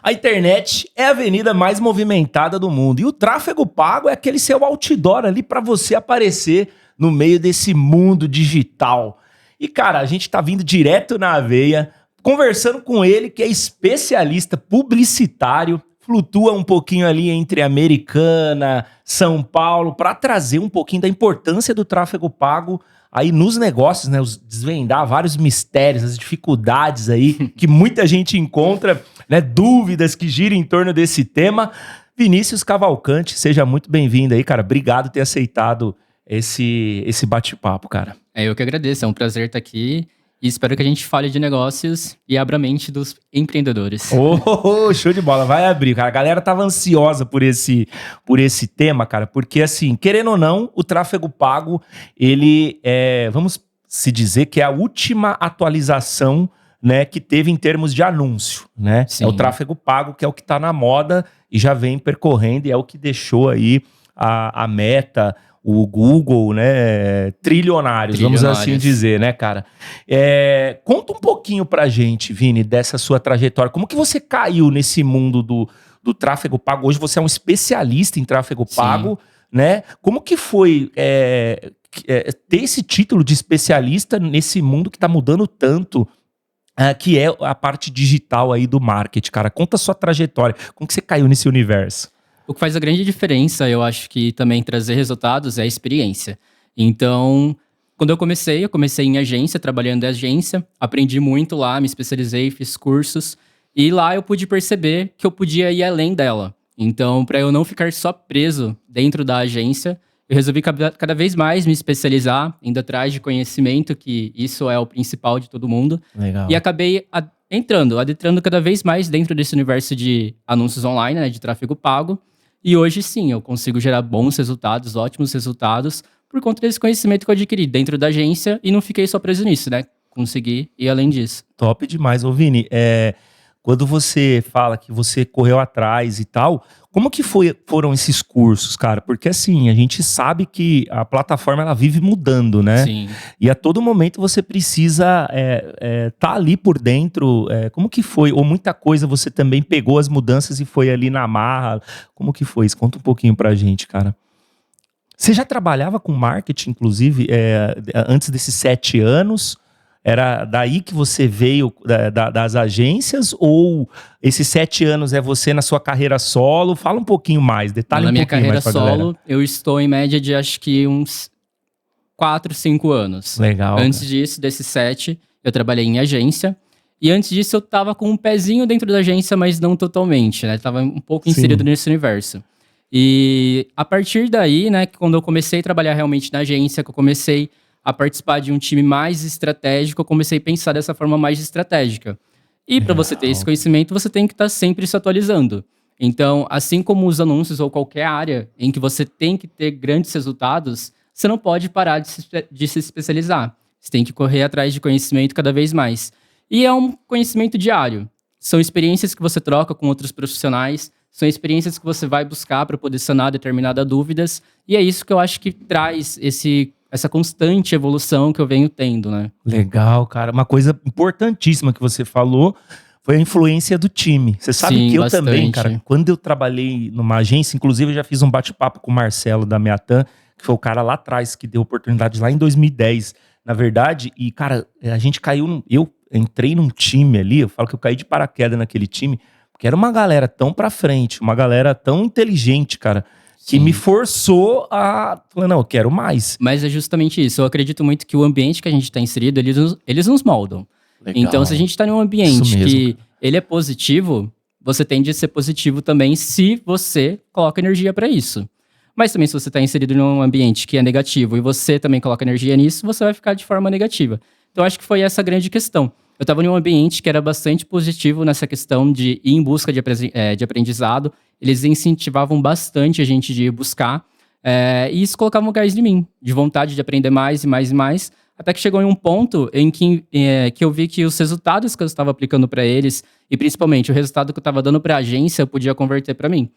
A internet é a avenida mais movimentada do mundo e o tráfego pago é aquele seu outdoor ali para você aparecer no meio desse mundo digital. E cara, a gente tá vindo direto na veia, conversando com ele que é especialista publicitário, flutua um pouquinho ali entre Americana, São Paulo, para trazer um pouquinho da importância do tráfego pago aí nos negócios, né? Desvendar vários mistérios, as dificuldades aí que muita gente encontra, né? Dúvidas que giram em torno desse tema. Vinícius Cavalcante, seja muito bem-vindo aí, cara. Obrigado por ter aceitado esse bate-papo, cara. Eu que agradeço, é um prazer estar aqui. E espero que a gente fale de negócios e abra a mente dos empreendedores. Show de bola, vai abrir, cara. A galera tava ansiosa por esse tema, cara, porque assim, querendo ou não, o tráfego pago, ele vamos se dizer que é a última atualização, né, que teve em termos de anúncio, né? Sim. É o tráfego pago que é o que tá na moda e já vem percorrendo e é o que deixou aí a Meta, o Google, né, trilionários, vamos assim dizer, né, cara? Conta um pouquinho pra gente, Vini, dessa sua trajetória. Como que você caiu nesse mundo do tráfego pago? Hoje você é um especialista em tráfego pago, né? Como que foi ter esse título de especialista nesse mundo que tá mudando tanto, que é a parte digital aí do marketing, cara? Conta a sua trajetória. Como que você caiu nesse universo? O que faz a grande diferença, eu acho que também trazer resultados é a experiência. Então, quando eu comecei em agência, trabalhando em agência, aprendi muito lá, me especializei, fiz cursos, e lá eu pude perceber que eu podia ir além dela. Então, para eu não ficar só preso dentro da agência, eu resolvi cada vez mais me especializar, indo atrás de conhecimento, que isso é o principal de todo mundo. Legal. E acabei adentrando cada vez mais dentro desse universo de anúncios online, né, de tráfego pago. E hoje sim, eu consigo gerar bons resultados, ótimos resultados, por conta desse conhecimento que eu adquiri dentro da agência e não fiquei só preso nisso, né? Consegui ir além disso. Top demais. Ô Vini, quando você fala que você correu atrás e tal, como que foram esses cursos, cara? Porque assim, a gente sabe que a plataforma ela vive mudando, né? Sim. E a todo momento você precisa tá ali por dentro. Como que foi? Ou muita coisa você também pegou as mudanças e foi ali na marra? Como que foi isso? Conta um pouquinho pra gente, cara. Você já trabalhava com marketing, inclusive, antes desses 7 anos? Era daí que você veio das agências ou esses 7 anos é você na sua carreira solo? Fala um pouquinho mais, detalhe um pouquinho mais pra galera. Na minha carreira solo, eu estou em média de acho que uns 4, 5 anos. Legal. Antes disso, desses 7, eu trabalhei em agência. E antes disso, eu tava com um pezinho dentro da agência, mas não totalmente, né? Tava um pouco inserido nesse universo. E a partir daí, né, quando eu comecei a trabalhar realmente na agência, que eu comecei a participar de um time mais estratégico, eu comecei a pensar dessa forma mais estratégica. E para você ter esse conhecimento, você tem que estar sempre se atualizando. Então, assim como os anúncios ou qualquer área em que você tem que ter grandes resultados, você não pode parar de se especializar. Você tem que correr atrás de conhecimento cada vez mais. E é um conhecimento diário. São experiências que você troca com outros profissionais, são experiências que você vai buscar para poder sanar determinadas dúvidas. E é isso que eu acho que traz essa constante evolução que eu venho tendo, né? Legal, cara. Uma coisa importantíssima que você falou foi a influência do time. Você sabe que eu também, cara, quando eu trabalhei numa agência, inclusive eu já fiz um bate-papo com o Marcelo da Meatan, que foi o cara lá atrás que deu oportunidade lá em 2010, na verdade. E, cara, a gente caiu, eu entrei num time ali, eu falo que eu caí de paraquedas naquele time, porque era uma galera tão pra frente, uma galera tão inteligente, cara, que me forçou a falar, não, eu quero mais. Mas é justamente isso. Eu acredito muito que o ambiente que a gente está inserido, eles nos moldam. Legal. Então, se a gente está em um ambiente que ele é positivo, você tende a ser positivo também se você coloca energia para isso. Mas também se você está inserido em um ambiente que é negativo e você também coloca energia nisso, você vai ficar de forma negativa. Então, acho que foi essa a grande questão. Eu estava em um ambiente que era bastante positivo nessa questão de ir em busca de aprendizado. Eles incentivavam bastante a gente de ir buscar. E isso colocava um gás em mim, de vontade de aprender mais e mais e mais. Até que chegou em um ponto em que eu vi que os resultados que eu estava aplicando para eles, e principalmente o resultado que eu estava dando para a agência, eu podia converter para mim.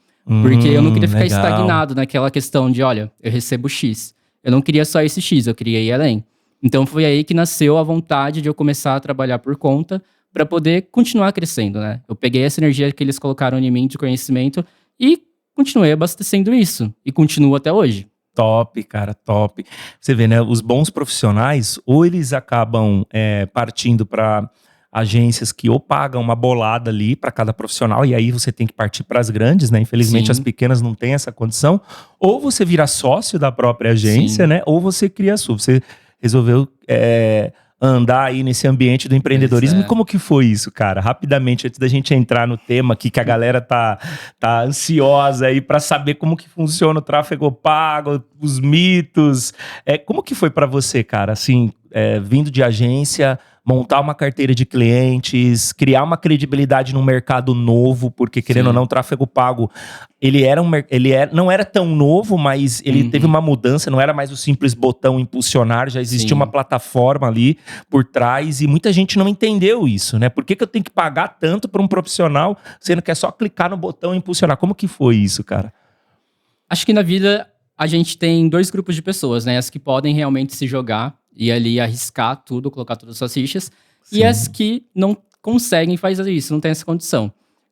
Porque eu não queria ficar estagnado naquela questão de, olha, eu recebo X. Eu não queria só esse X, eu queria ir além. Então foi aí que nasceu a vontade de eu começar a trabalhar por conta, para poder continuar crescendo, né? Eu peguei essa energia que eles colocaram em mim de conhecimento e continuei abastecendo isso. E continuo até hoje. Top, cara, top. Você vê, né? Os bons profissionais, ou eles acabam partindo para agências que ou pagam uma bolada ali para cada profissional, e aí você tem que partir para as grandes, né? Infelizmente Sim. as pequenas não têm essa condição. Ou você vira sócio da própria agência, Sim. né? Ou você cria a sua. Você resolveu andar aí nesse ambiente do empreendedorismo. E como que foi isso, cara? Rapidamente, antes da gente entrar no tema aqui, que a galera tá ansiosa aí para saber como que funciona o tráfego pago, os mitos. Como que foi para você, cara? Assim, vindo de agência, montar uma carteira de clientes, criar uma credibilidade num mercado novo, porque querendo ou não, o tráfego pago, não era tão novo, mas ele teve uma mudança, não era mais o simples botão impulsionar, já existia uma plataforma ali por trás e muita gente não entendeu isso, né? Por que eu tenho que pagar tanto para um profissional, sendo que é só clicar no botão e impulsionar? Como que foi isso, cara? Acho que na vida a gente tem 2 grupos de pessoas, né? As que podem realmente se jogar e ali arriscar tudo, colocar todas as suas fichas. Sim. E as que não conseguem fazer isso, não tem essa condição.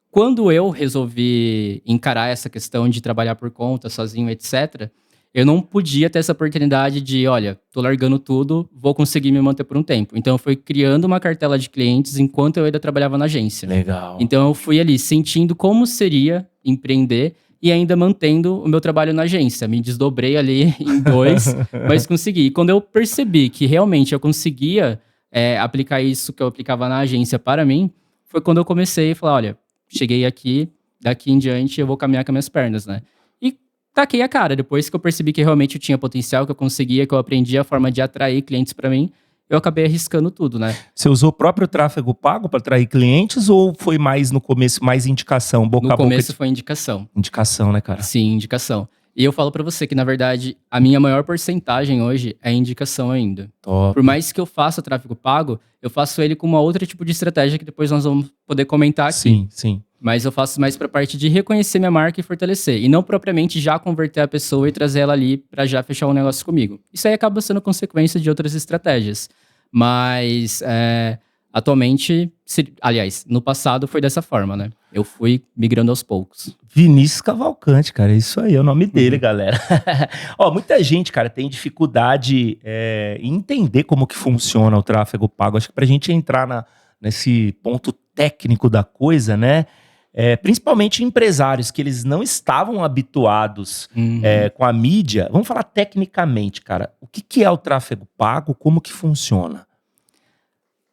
Quando eu resolvi encarar essa questão de trabalhar por conta, sozinho, etc., eu não podia ter essa oportunidade de, olha, tô largando tudo, vou conseguir me manter por um tempo. Então eu fui criando uma cartela de clientes enquanto eu ainda trabalhava na agência. Legal. Então eu fui ali sentindo como seria empreender e ainda mantendo o meu trabalho na agência. Me desdobrei ali em 2, mas consegui. E quando eu percebi que realmente eu conseguia aplicar isso que eu aplicava na agência para mim, foi quando eu comecei a falar, olha, cheguei aqui, daqui em diante eu vou caminhar com as minhas pernas, né? E taquei a cara. Depois que eu percebi que realmente eu tinha potencial, que eu conseguia, que eu aprendi a forma de atrair clientes para mim, eu acabei arriscando tudo, né? Você usou o próprio tráfego pago para atrair clientes ou foi mais no começo, mais indicação, boca a boca? No começo foi indicação. Indicação, né, cara? Sim, indicação. E eu falo pra você que, na verdade, a minha maior porcentagem hoje é indicação ainda. Top. Por mais que eu faça tráfego pago, eu faço ele com uma outra tipo de estratégia que depois nós vamos poder comentar aqui. Sim, sim. Mas eu faço mais pra parte de reconhecer minha marca e fortalecer. E não propriamente já converter a pessoa e trazer ela ali pra já fechar um negócio comigo. Isso aí acaba sendo consequência de outras estratégias. Mas, atualmente, aliás, no passado foi dessa forma, né? Eu fui migrando aos poucos. Vinícius Cavalcante, cara, isso aí é o nome dele, galera. Ó, muita gente, cara, tem dificuldade em entender como que funciona o tráfego pago. Acho que pra gente entrar nesse ponto técnico da coisa, né? Principalmente empresários que eles não estavam habituados com a mídia. Vamos falar tecnicamente, cara. O que é o tráfego pago? Como que funciona?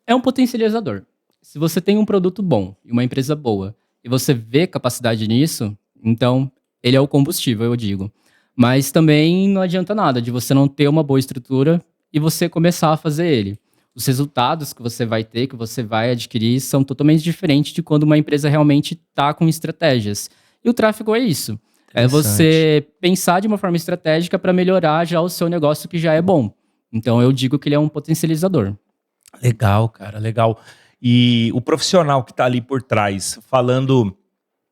É um potencializador. Se você tem um produto bom e uma empresa boa e você vê capacidade nisso, então ele é o combustível, eu digo. Mas também não adianta nada de você não ter uma boa estrutura e você começar a fazer ele. Os resultados que você vai ter, que você vai adquirir, são totalmente diferentes de quando uma empresa realmente está com estratégias. E o tráfego é isso. É você pensar de uma forma estratégica para melhorar já o seu negócio que já é bom. Então eu digo que ele é um potencializador. Legal, cara, legal. E o profissional que está ali por trás, falando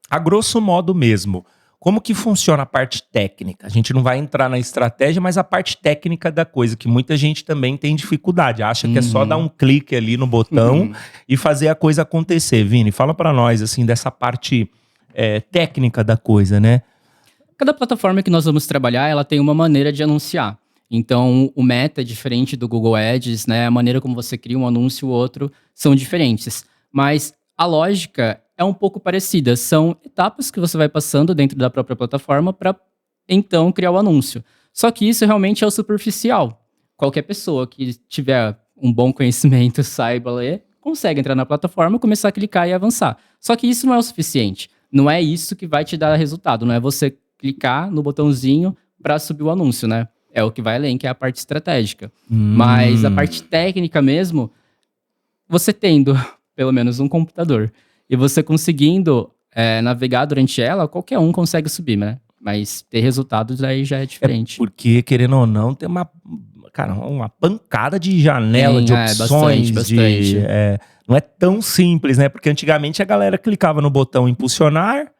a grosso modo mesmo, como que funciona a parte técnica? A gente não vai entrar na estratégia, mas a parte técnica da coisa, que muita gente também tem dificuldade. Acha que é só dar um clique ali no botão e fazer a coisa acontecer. Vini, fala para nós, assim, dessa parte técnica da coisa, né? Cada plataforma que nós vamos trabalhar, ela tem uma maneira de anunciar. Então, o Meta é diferente do Google Ads, né? A maneira como você cria um anúncio e o outro são diferentes. Mas a lógica é um pouco parecida. São etapas que você vai passando dentro da própria plataforma para, então, criar o anúncio. Só que isso realmente é o superficial. Qualquer pessoa que tiver um bom conhecimento, saiba ler, consegue entrar na plataforma, começar a clicar e avançar. Só que isso não é o suficiente. Não é isso que vai te dar resultado. Não é você clicar no botãozinho para subir o anúncio, né? É o que vai além, que é a parte estratégica. Mas a parte técnica mesmo, você tendo pelo menos um computador e você conseguindo navegar durante ela, qualquer um consegue subir, né? Mas ter resultados aí já é diferente. Porque, querendo ou não, tem uma pancada de janela, de opções. Bastante. Não é tão simples, né? Porque antigamente a galera clicava no botão impulsionar,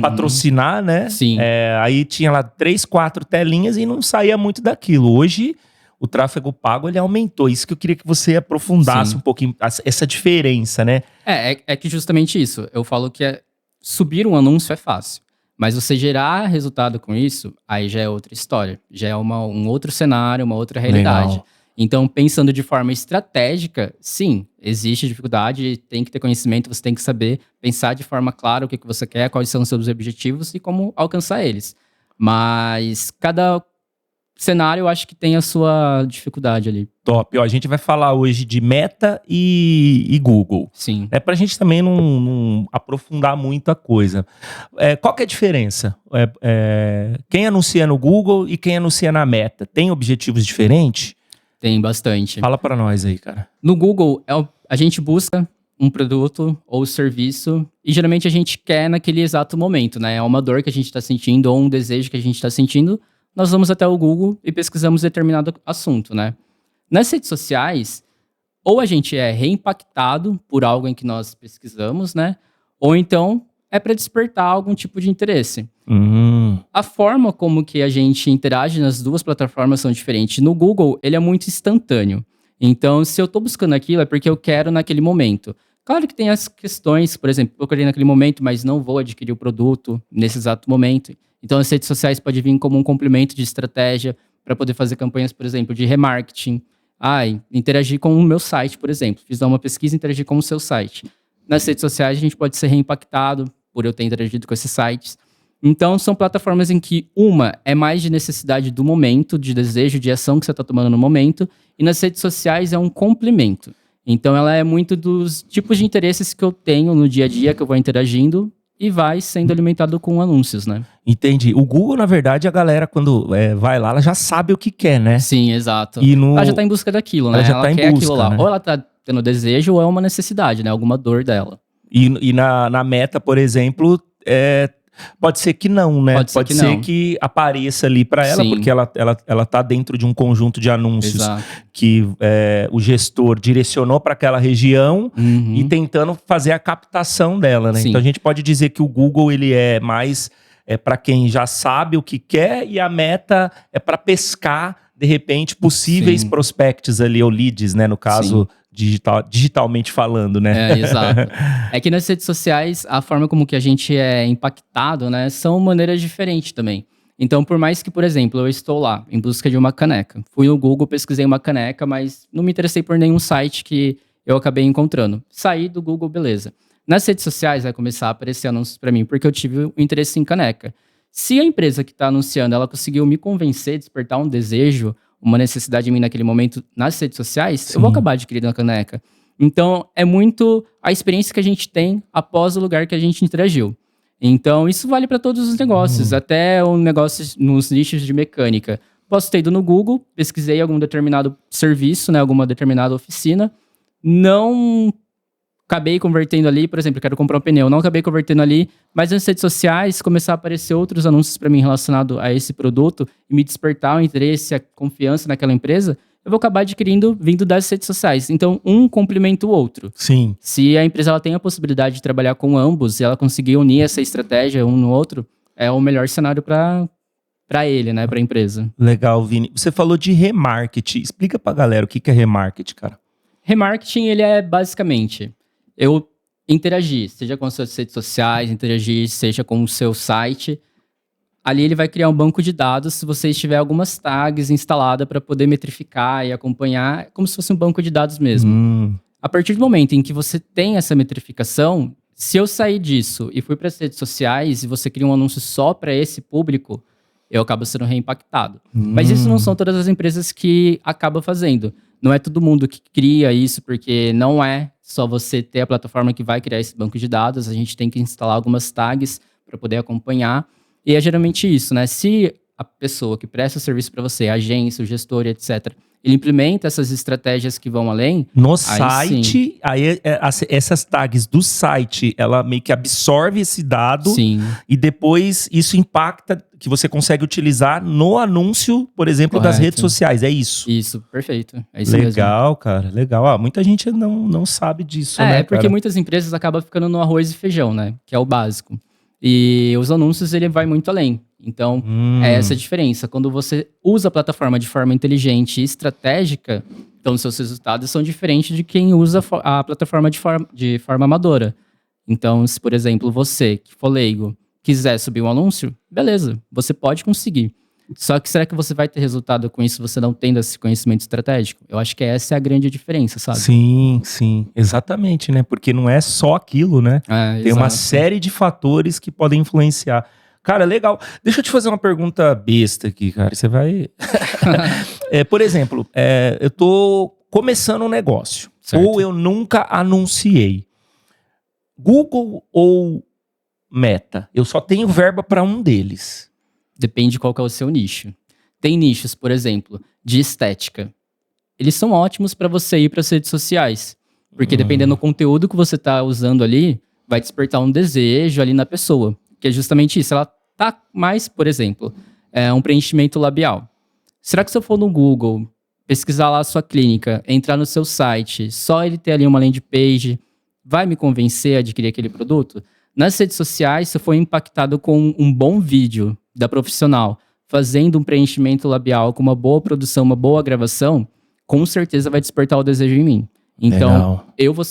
patrocinar, né? Sim. Aí tinha lá 3, 4 telinhas e não saía muito daquilo. Hoje, o tráfego pago ele aumentou. Isso que eu queria que você aprofundasse Sim. um pouquinho, essa diferença, né? É que justamente isso. Eu falo que subir um anúncio é fácil. Mas você gerar resultado com isso, aí já é outra história. Já é um outro cenário, uma outra realidade. Legal. Então, pensando de forma estratégica, sim, existe dificuldade, tem que ter conhecimento, você tem que saber pensar de forma clara o que você quer, quais são os seus objetivos e como alcançar eles. Mas cada cenário, eu acho que tem a sua dificuldade ali. Top. Ó, a gente vai falar hoje de Meta e Google. Sim. Pra gente também não aprofundar muito a coisa. Qual que é a diferença? Quem anuncia no Google e quem anuncia na Meta? Tem objetivos diferentes? Tem bastante. Fala pra nós aí, cara. No Google, a gente busca um produto ou serviço e geralmente a gente quer naquele exato momento, né? É uma dor que a gente está sentindo ou um desejo que a gente está sentindo. Nós vamos até o Google e pesquisamos determinado assunto, né? Nas redes sociais, ou a gente é reimpactado por algo em que nós pesquisamos, né? Ou então é para despertar algum tipo de interesse. A forma como que a gente interage nas duas plataformas são diferentes. No Google, ele é muito instantâneo. Então, se eu estou buscando aquilo, é porque eu quero naquele momento. Claro que tem as questões, por exemplo, eu procurei naquele momento, mas não vou adquirir o produto nesse exato momento. Então, as redes sociais podem vir como um complemento de estratégia para poder fazer campanhas, por exemplo, de remarketing. Interagir com o meu site, por exemplo. Fiz uma pesquisa e interagir com o seu site. Nas redes sociais, a gente pode ser reimpactado por eu ter interagido com esses sites. Então, são plataformas em que uma é mais de necessidade do momento, de desejo, de ação que você está tomando no momento. E nas redes sociais é um complemento. Então, ela é muito dos tipos de interesses que eu tenho no dia a dia, que eu vou interagindo. E vai sendo alimentado com anúncios, né? Entendi. O Google, na verdade, a galera, quando vai lá, ela já sabe o que quer, né? Sim, exato. E Ela já tá em busca daquilo, né? Ela já tá em quer busca, aquilo lá. né? Ou ela tá tendo desejo, ou é uma necessidade, né? Alguma dor dela. E na Meta, por exemplo, pode ser que não, né? Pode ser que apareça ali para ela, Sim. porque ela tá dentro de um conjunto de anúncios. Exato. Que o gestor direcionou para aquela região e tentando fazer a captação dela, né? Sim. Então a gente pode dizer que o Google ele é mais para quem já sabe o que quer e a Meta é para pescar, de repente, possíveis Sim. prospects ali, ou leads, né? No caso, digitalmente falando, né? Exato. É que nas redes sociais, a forma como que a gente é impactado, né? São maneiras diferentes também. Então, por mais que, por exemplo, eu estou lá em busca de uma caneca. Fui no Google, pesquisei uma caneca, mas não me interessei por nenhum site que eu acabei encontrando. Saí do Google, beleza. Nas redes sociais vai começar a aparecer anúncios para mim, porque eu tive o interesse em caneca. Se a empresa que está anunciando, ela conseguiu me convencer, despertar um desejo, uma necessidade em mim naquele momento nas redes sociais, eu vou acabar adquirindo a caneca. Então, é muito a experiência que a gente tem após o lugar que a gente interagiu. Então, isso vale para todos os negócios, até um negócio nos nichos de mecânica. Posso ter ido no Google, pesquisei algum determinado serviço, né, alguma determinada oficina, não acabei convertendo ali, por exemplo, eu quero comprar um pneu, não acabei convertendo ali, mas nas redes sociais começar a aparecer outros anúncios para mim relacionados a esse produto e me despertar o interesse, a confiança naquela empresa, eu vou acabar adquirindo vindo das redes sociais. Então, um complementa o outro. Sim. Se a empresa ela tem a possibilidade de trabalhar com ambos e ela conseguir unir essa estratégia um no outro, é o melhor cenário para ele, né, para a empresa. Legal, Vini. Você falou de remarketing. Explica pra galera o que é remarketing, cara. Remarketing, ele é basicamente eu interagir, seja com as suas redes sociais, interagir, seja com o seu site. Ali ele vai criar um banco de dados se você tiver algumas tags instaladas para poder metrificar e acompanhar, como se fosse um banco de dados mesmo. A partir do momento em que você tem essa metrificação, se eu sair disso e fui para as redes sociais e você cria um anúncio só para esse público, eu acabo sendo reimpactado. Mas isso não são todas as empresas que acabam fazendo. Não é todo mundo que cria isso, porque não é só você ter a plataforma que vai criar esse banco de dados. A gente tem que instalar algumas tags para poder acompanhar. E é geralmente isso, né? Se a pessoa que presta o serviço para você, a agência, o gestor, etc., ele implementa essas estratégias que vão além... No site, aí essas tags do site, ela meio que absorve esse dado. Sim. E depois isso impacta, que você consegue utilizar no anúncio, por exemplo, das redes sociais. É isso? Isso, perfeito. É isso mesmo. Legal, cara, legal. Muita gente não sabe disso, né, É porque cara? muitas empresas acabam ficando no arroz e feijão, né? Que é o básico. E os anúncios, ele vai muito além. Então, é essa a diferença. Quando você usa a plataforma de forma inteligente e estratégica, então seus resultados são diferentes de quem usa a plataforma de forma amadora. Então, se, por exemplo, você, que for leigo, quiser subir um anúncio, beleza, você pode conseguir. Só que será que você vai ter resultado com isso você não tendo esse conhecimento estratégico? Eu acho que essa é a grande diferença, sabe? Sim, sim, exatamente, né? Porque não é só aquilo, né? Tem uma Exato. série de fatores que podem influenciar. Cara, legal. Deixa eu te fazer uma pergunta besta aqui, cara. Você vai... por exemplo, eu tô começando um negócio. Certo. Ou eu nunca anunciei. Google ou Meta? Eu só tenho verba para um deles. Depende qual que é o seu nicho. Tem nichos, por exemplo, de estética. Eles são ótimos para você ir para as redes sociais. Porque dependendo do conteúdo que você tá usando ali, vai despertar um desejo ali na pessoa. Que é justamente isso. Ela tá mais, por exemplo, um preenchimento labial. Será que se eu for no Google, pesquisar lá a sua clínica, entrar no seu site, só ele ter ali uma landing page, vai me convencer a adquirir aquele produto? Nas redes sociais, se eu for impactado com um bom vídeo da profissional, fazendo um preenchimento labial com uma boa produção, uma boa gravação, com certeza vai despertar o desejo em mim. Então, Legal. eu vou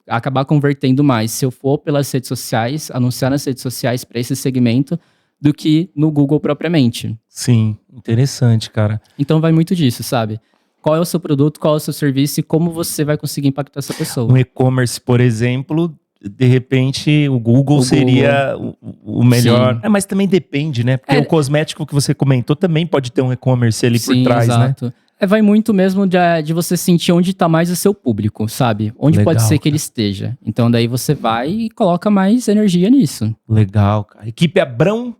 acabar convertendo mais se eu for pelas redes sociais, anunciar nas redes sociais para esse segmento, do que no Google propriamente. Sim, interessante, cara. Então vai muito disso, sabe? Qual é o seu produto, qual é o seu serviço e como você vai conseguir impactar essa pessoa. Um e-commerce, por exemplo, de repente o Google seria o melhor. Mas também depende, né? Porque o cosmético que você comentou também pode ter um e-commerce ali por trás, exato. né? Vai muito mesmo de você sentir onde está mais o seu público, sabe? Onde Legal, pode ser que ele esteja. Então daí você vai e coloca mais energia nisso. Legal, cara. Equipe Abrão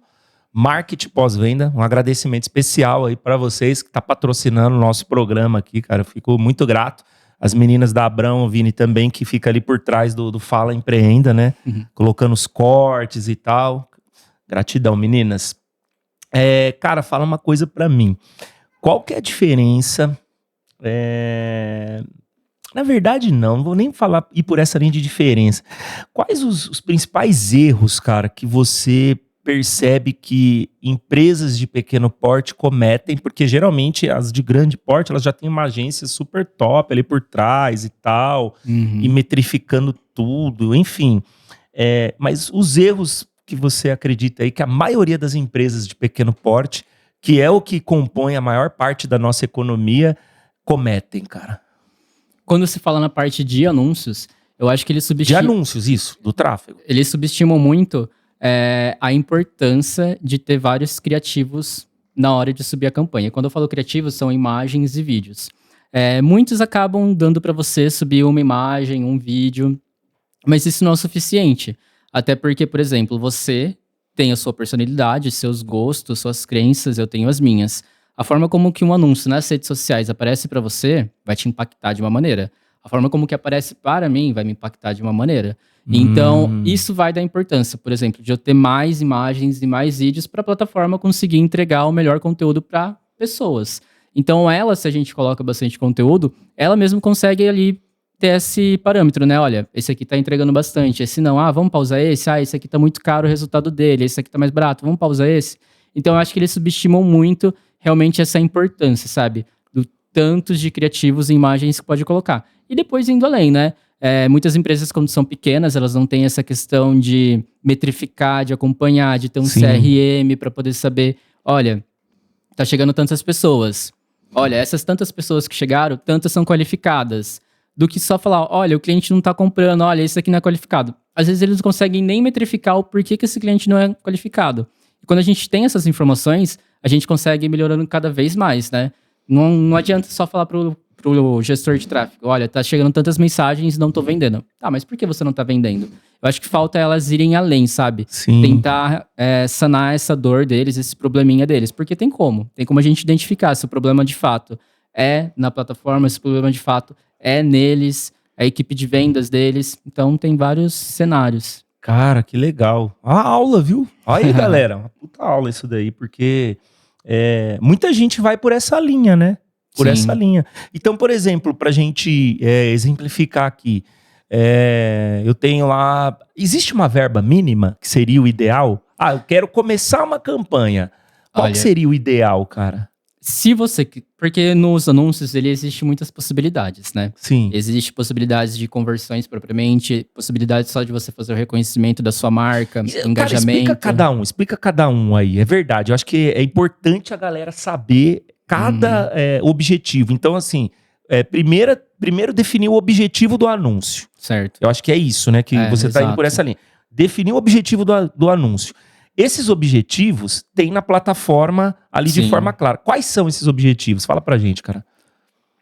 Marketing Pós-Venda, um agradecimento especial aí para vocês que tá patrocinando o nosso programa aqui, cara. Eu fico muito grato. As meninas da Abrão, o Vini também, que fica ali por trás do Fala Empreenda, né? Colocando os cortes e tal. Gratidão, meninas. Cara, fala uma coisa para mim. Qual que é a diferença? Na verdade, não vou nem ir por essa linha de diferença. Quais os principais erros, cara, que você percebe que empresas de pequeno porte cometem? Porque geralmente as de grande porte, elas já têm uma agência super top ali por trás e tal, e metrificando tudo, enfim. Mas os erros que você acredita aí que a maioria das empresas de pequeno porte, que é o que compõe a maior parte da nossa economia, cometem, cara? Quando se fala na parte de anúncios, eu acho que eles subestimam... De anúncios, isso, do tráfego. Eles subestimam muito a importância de ter vários criativos na hora de subir a campanha. Quando eu falo criativos, são imagens e vídeos. Muitos acabam dando para você subir uma imagem, um vídeo, mas isso não é o suficiente. Até porque, por exemplo, você tem a sua personalidade, seus gostos, suas crenças, eu tenho as minhas. A forma como que um anúncio nas redes sociais aparece para você vai te impactar de uma maneira. A forma como que aparece para mim vai me impactar de uma maneira. Então, isso vai dar importância, por exemplo, de eu ter mais imagens e mais vídeos para a plataforma conseguir entregar o melhor conteúdo para pessoas. Então, se a gente coloca bastante conteúdo, ela mesmo consegue ali ter esse parâmetro, né? Olha, esse aqui tá entregando bastante, esse não. Vamos pausar esse? Esse aqui tá muito caro o resultado dele, esse aqui tá mais barato, vamos pausar esse? Então, eu acho que eles subestimam muito realmente essa importância, sabe? Do tantos de criativos e imagens que pode colocar. E depois indo além, né? Muitas empresas, quando são pequenas, elas não têm essa questão de metrificar, de acompanhar, de ter um CRM para poder saber, olha, tá chegando tantas pessoas. Olha, essas tantas pessoas que chegaram, tantas são qualificadas. Do que só falar, olha, o cliente não tá comprando, olha, esse aqui não é qualificado. Às vezes eles não conseguem nem metrificar o porquê que esse cliente não é qualificado. E quando a gente tem essas informações, a gente consegue ir melhorando cada vez mais, né? Não adianta só falar pro gestor de tráfego, olha, tá chegando tantas mensagens e não tô vendendo. Tá, mas por que você não tá vendendo? Eu acho que falta elas irem além, sabe? Sim. Tentar sanar essa dor deles, esse probleminha deles. Porque tem como a gente identificar se o problema de fato é na plataforma, se o problema de fato é neles, a equipe de vendas deles. Então tem vários cenários. Cara, que legal. Uma aula, viu? Olha aí, galera. Uma puta aula isso daí, porque muita gente vai por essa linha, né? Por essa linha. Então, por exemplo, pra gente exemplificar aqui, eu tenho lá... Existe uma verba mínima, que seria o ideal? Ah, eu quero começar uma campanha. Qual que seria o ideal, cara? Se você... Porque nos anúncios, ele existe muitas possibilidades, né? Sim. Existe possibilidades de conversões propriamente, possibilidades só de você fazer o reconhecimento da sua marca, engajamento. Cara, explica cada um aí. É verdade, eu acho que é importante a galera saber cada objetivo. Então, assim, primeiro definir o objetivo do anúncio. Certo. Eu acho que é isso, né? Que você tá indo por essa linha. Definir o objetivo do anúncio. Esses objetivos tem na plataforma ali de forma clara. Quais são esses objetivos? Fala pra gente, cara.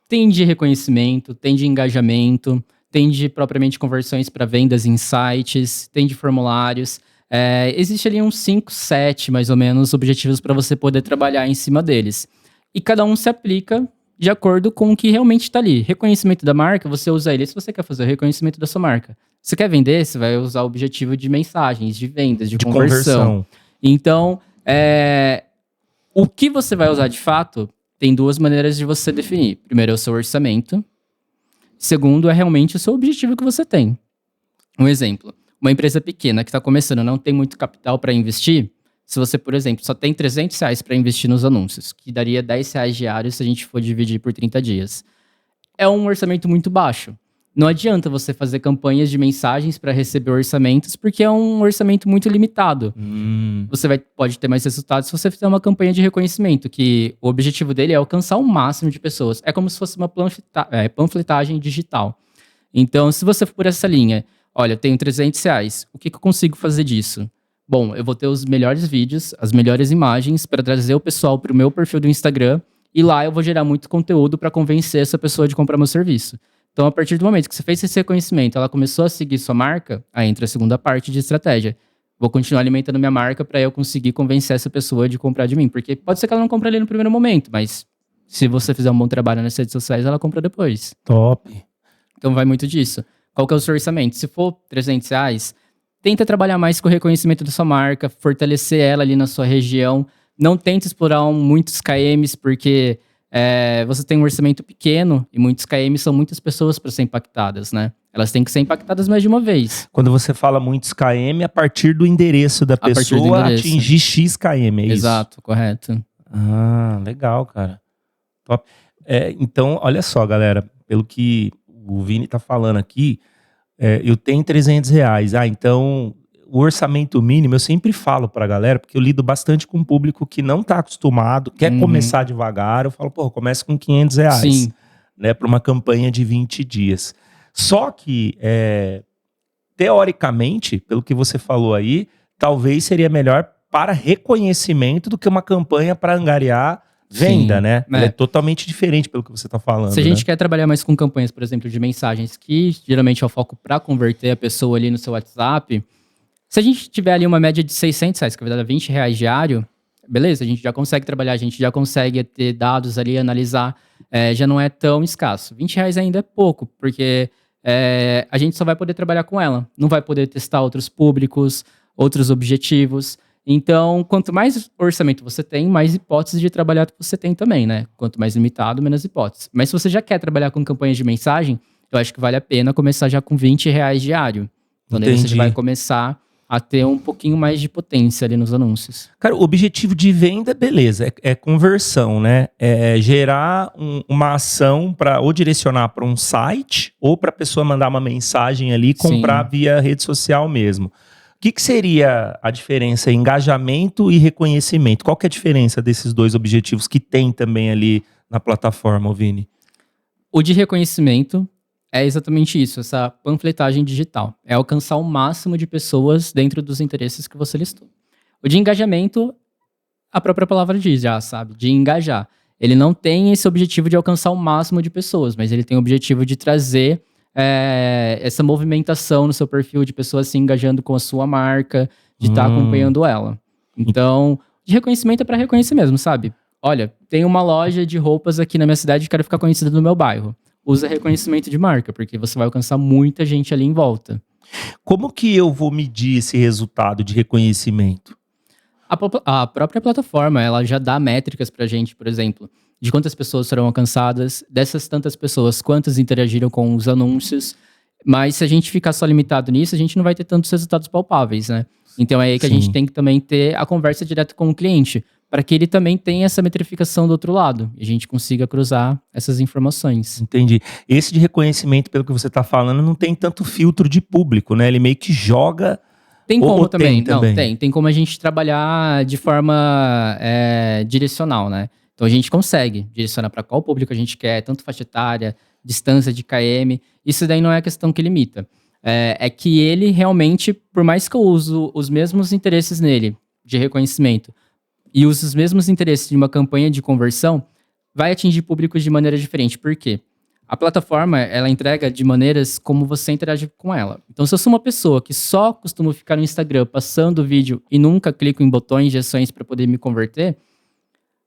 Tem de reconhecimento, tem de engajamento, tem de propriamente conversões para vendas em sites, tem de formulários. Existe ali uns 5, 7 mais ou menos objetivos para você poder trabalhar em cima deles. E cada um se aplica de acordo com o que realmente está ali. Reconhecimento da marca, você usa ele se você quer fazer o reconhecimento da sua marca. Você quer vender, você vai usar o objetivo de mensagens, de vendas, de conversão. Então, o que você vai usar de fato, tem 2 maneiras de você definir. Primeiro é o seu orçamento. Segundo é realmente o seu objetivo que você tem. Um exemplo, uma empresa pequena que está começando, não tem muito capital para investir. Se você, por exemplo, só tem R$300 para investir nos anúncios, que daria R$10 diários se a gente for dividir por 30 dias. É um orçamento muito baixo. Não adianta você fazer campanhas de mensagens para receber orçamentos, porque é um orçamento muito limitado. Você pode ter mais resultados se você fizer uma campanha de reconhecimento, que o objetivo dele é alcançar o máximo de pessoas. É como se fosse uma panfletagem digital. Então, se você for por essa linha, olha, eu tenho R$300, o que eu consigo fazer disso? Bom, eu vou ter os melhores vídeos, as melhores imagens para trazer o pessoal para o meu perfil do Instagram, e lá eu vou gerar muito conteúdo para convencer essa pessoa de comprar meu serviço. Então, a partir do momento que você fez esse reconhecimento, ela começou a seguir sua marca, aí entra a segunda parte de estratégia. Vou continuar alimentando minha marca para eu conseguir convencer essa pessoa de comprar de mim. Porque pode ser que ela não compre ali no primeiro momento, mas se você fizer um bom trabalho nas redes sociais, ela compra depois. Top. Então, vai muito disso. Qual que é o seu orçamento? Se for R$300, tenta trabalhar mais com o reconhecimento da sua marca, fortalecer ela ali na sua região. Não tenta explorar muitos KMs, porque... você tem um orçamento pequeno e muitos KM são muitas pessoas para ser impactadas, né? Elas têm que ser impactadas mais de uma vez. Quando você fala muitos KM, a partir do endereço da pessoa atingir X KM, é isso? Exato, correto. Ah, legal, cara. Top. Então, olha só, galera, pelo que o Vini tá falando aqui, eu tenho R$300. Então... O orçamento mínimo, eu sempre falo pra galera, porque eu lido bastante com um público que não tá acostumado, quer começar devagar, eu falo, comece com R$500, Sim. Né, pra uma campanha de 20 dias. Só que, teoricamente, pelo que você falou aí, talvez seria melhor para reconhecimento do que uma campanha para angariar venda, né? Ela é totalmente diferente pelo que você tá falando. Se a gente quer trabalhar mais com campanhas, por exemplo, de mensagens, que geralmente é o foco para converter a pessoa ali no seu WhatsApp... Se a gente tiver ali uma média de R$600, que vai dar R$20 diário, beleza, a gente já consegue trabalhar, a gente já consegue ter dados ali, analisar, já não é tão escasso. R$20 ainda é pouco, porque a gente só vai poder trabalhar com ela, não vai poder testar outros públicos, outros objetivos. Então, quanto mais orçamento você tem, mais hipóteses de trabalhar você tem também, né? Quanto mais limitado, menos hipóteses. Mas se você já quer trabalhar com campanhas de mensagem, eu acho que vale a pena começar já com R$20 diário. Então, daí você vai começar a ter um pouquinho mais de potência ali nos anúncios. Cara, o objetivo de venda, beleza, é conversão, né? É gerar uma ação para ou direcionar para um site ou para a pessoa mandar uma mensagem ali e comprar via rede social mesmo. O que seria a diferença engajamento e reconhecimento? Qual que é a diferença desses dois objetivos que tem também ali na plataforma, Vini? O de reconhecimento é exatamente isso, essa panfletagem digital. É alcançar o máximo de pessoas dentro dos interesses que você listou. O de engajamento, a própria palavra diz já, sabe? De engajar. Ele não tem esse objetivo de alcançar o máximo de pessoas, mas ele tem o objetivo de trazer essa movimentação no seu perfil de pessoas se engajando com a sua marca, de estar acompanhando ela. Então, de reconhecimento é para reconhecer mesmo, sabe? Olha, tem uma loja de roupas aqui na minha cidade e quero ficar conhecida no meu bairro. Usa reconhecimento de marca, porque você vai alcançar muita gente ali em volta. Como que eu vou medir esse resultado de reconhecimento? A própria plataforma, ela já dá métricas pra gente, por exemplo, de quantas pessoas serão alcançadas, dessas tantas pessoas, quantas interagiram com os anúncios. Mas se a gente ficar só limitado nisso, a gente não vai ter tantos resultados palpáveis, né? Então é aí que a gente tem que também ter a conversa direta com o cliente, para que ele também tenha essa metrificação do outro lado e a gente consiga cruzar essas informações. Entendi. Esse de reconhecimento, pelo que você está falando, não tem tanto filtro de público, né? Ele meio que joga. Tem como ou também. Tem Não, também? tem como a gente trabalhar de forma direcional, né? Então a gente consegue direcionar para qual público a gente quer, tanto faixa etária, distância de km. Isso daí não é a questão que limita. É que ele realmente, por mais que eu uso os mesmos interesses nele, de reconhecimento, e use os mesmos interesses de uma campanha de conversão, vai atingir públicos de maneira diferente. Por quê? A plataforma, ela entrega de maneiras como você interage com ela. Então, se eu sou uma pessoa que só costuma ficar no Instagram passando o vídeo e nunca clico em botões de ações para poder me converter,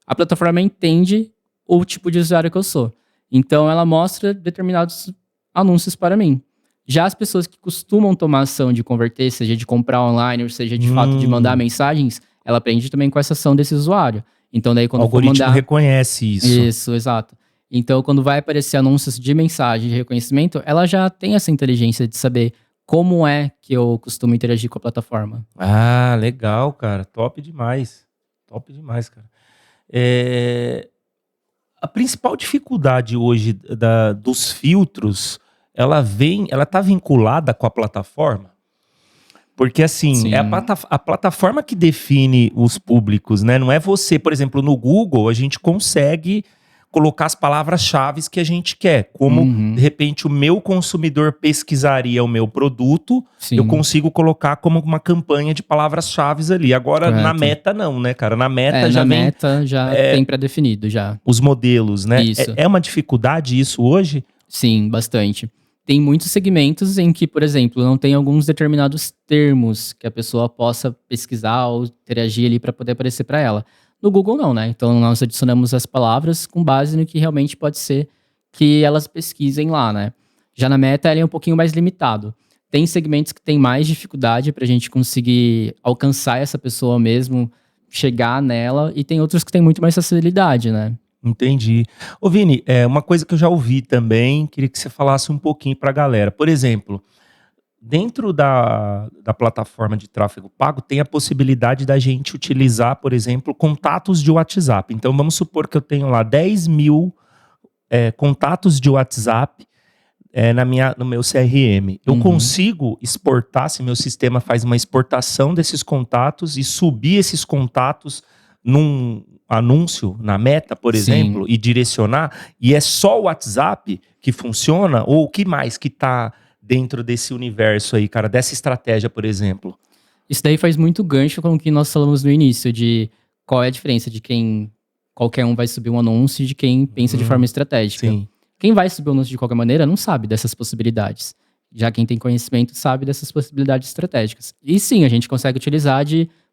a plataforma entende o tipo de usuário que eu sou. Então, ela mostra determinados anúncios para mim. Já as pessoas que costumam tomar ação de converter, seja de comprar online, ou seja de fato de mandar mensagens, ela aprende também com essa ação desse usuário. Então, daí quando O algoritmo for mandar... reconhece isso. Isso, exato. Então, quando vai aparecer anúncios de mensagem, de reconhecimento, ela já tem essa inteligência de saber como é que eu costumo interagir com a plataforma. Ah, legal, cara. Top demais. Top demais, cara. A principal dificuldade hoje dos filtros, ela tá vinculada com a plataforma? Porque assim, Sim. é a plataforma que define os públicos, né? Não é você, por exemplo, no Google, a gente consegue colocar as palavras-chave que a gente quer. Como, de repente, o meu consumidor pesquisaria o meu produto, Sim. eu consigo colocar como uma campanha de palavras-chave ali. Agora, Correto. Na Meta, não, né, cara? Na Meta Na já vem Meta já tem pré-definido já. os modelos, né? Isso. É uma dificuldade isso hoje? Sim, bastante. Tem muitos segmentos em que, por exemplo, não tem alguns determinados termos que a pessoa possa pesquisar ou interagir ali para poder aparecer para ela. No Google não, né? Então nós adicionamos as palavras com base no que realmente pode ser que elas pesquisem lá, né? Já na Meta ele é um pouquinho mais limitado. Tem segmentos que tem mais dificuldade para a gente conseguir alcançar essa pessoa mesmo, chegar nela, e tem outros que tem muito mais facilidade, né? Entendi. Ô Vini, uma coisa que eu já ouvi também, queria que você falasse um pouquinho para a galera. Por exemplo, dentro da plataforma de tráfego pago, tem a possibilidade da gente utilizar, por exemplo, contatos de WhatsApp. Então, vamos supor que eu tenho lá 10 mil contatos de WhatsApp no meu CRM. Eu consigo exportar, se meu sistema faz uma exportação desses contatos e subir esses contatos num anúncio na Meta, por exemplo, e direcionar, e é só o WhatsApp que funciona, ou o que mais que tá dentro desse universo aí, cara, dessa estratégia, por exemplo? Isso daí faz muito gancho com o que nós falamos no início, de qual é a diferença de quem qualquer um vai subir um anúncio e de quem pensa de forma estratégica. Sim. Quem vai subir o anúncio de qualquer maneira não sabe dessas possibilidades. Já quem tem conhecimento sabe dessas possibilidades estratégicas. E sim, a gente consegue utilizar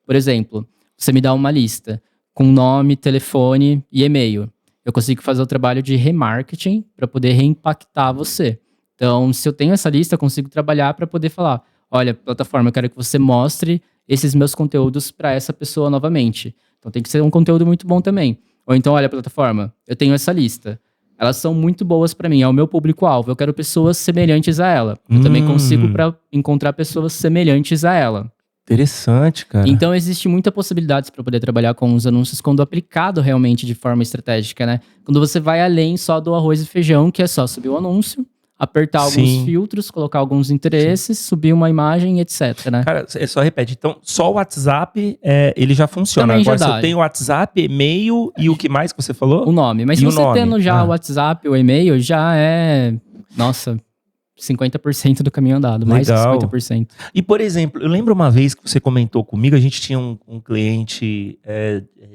por exemplo, você me dá uma lista com nome, telefone e e-mail. Eu consigo fazer o trabalho de remarketing para poder reimpactar você. Então, se eu tenho essa lista, eu consigo trabalhar para poder falar, olha, plataforma, eu quero que você mostre esses meus conteúdos para essa pessoa novamente. Então, tem que ser um conteúdo muito bom também. Ou então, olha, plataforma, eu tenho essa lista. Elas são muito boas para mim, é o meu público-alvo. Eu quero pessoas semelhantes a ela. Eu também consigo encontrar pessoas semelhantes a ela. Interessante, cara. Então, existe muita possibilidades para poder trabalhar com os anúncios quando aplicado realmente de forma estratégica, né? Quando você vai além só do arroz e feijão, que é só subir o anúncio, apertar alguns filtros, colocar alguns interesses, subir uma imagem, etc, né? Cara, só repete. Então, só o WhatsApp, ele já funciona. Também Agora, já se dá. eu tenho WhatsApp, e-mail e o que mais que você falou? O nome. Mas E se o você nome? tendo já o WhatsApp, o e-mail, já é... Nossa, 50% do caminho andado. Mais que Legal. 50%. E, por exemplo, eu lembro uma vez que você comentou comigo, a gente tinha um cliente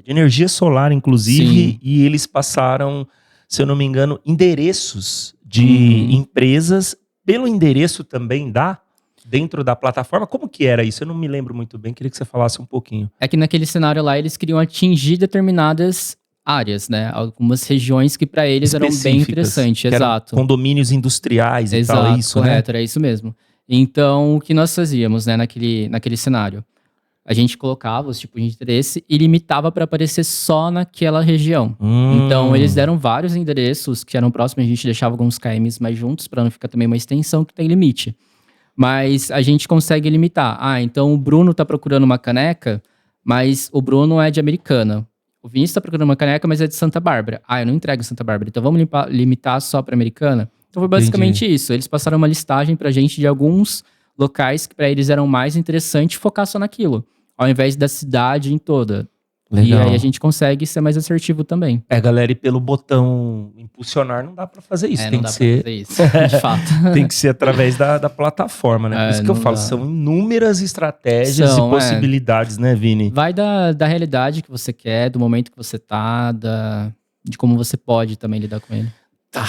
de energia solar, inclusive, Sim. e eles passaram, se eu não me engano, endereços de empresas. Pelo endereço também dá? Dentro da plataforma? Como que era isso? Eu não me lembro muito bem, queria que você falasse um pouquinho. É que naquele cenário lá, eles queriam atingir determinadas áreas, né? Algumas regiões que para eles eram bem Específicas, interessantes, que eram exato. Condomínios industriais e tal, é isso, correto, né? era isso mesmo. Então, o que nós fazíamos, né, naquele cenário? A gente colocava os tipos de interesse e limitava para aparecer só naquela região. Então, eles deram vários endereços que eram próximos, a gente deixava alguns KMs mais juntos para não ficar também uma extensão que tem limite. Mas a gente consegue limitar. Então o Bruno tá procurando uma caneca, mas o Bruno é de Americana. O Vinícius tá procurando uma caneca, mas é de Santa Bárbara. Eu não entrego em Santa Bárbara, então vamos limitar só para Americana? Então foi basicamente isso. Eles passaram uma listagem pra gente de alguns locais que para eles eram mais interessantes focar só naquilo, ao invés da cidade em toda. Legal. E aí a gente consegue ser mais assertivo também. Galera, e pelo botão impulsionar não dá pra fazer isso. Tem não dá que ser... pra fazer isso, de fato. Tem que ser através da plataforma, né? Por isso que eu falo, são inúmeras estratégias e possibilidades, né, Vini? Vai da realidade que você quer, do momento que você tá, de como você pode também lidar com ele. Tá,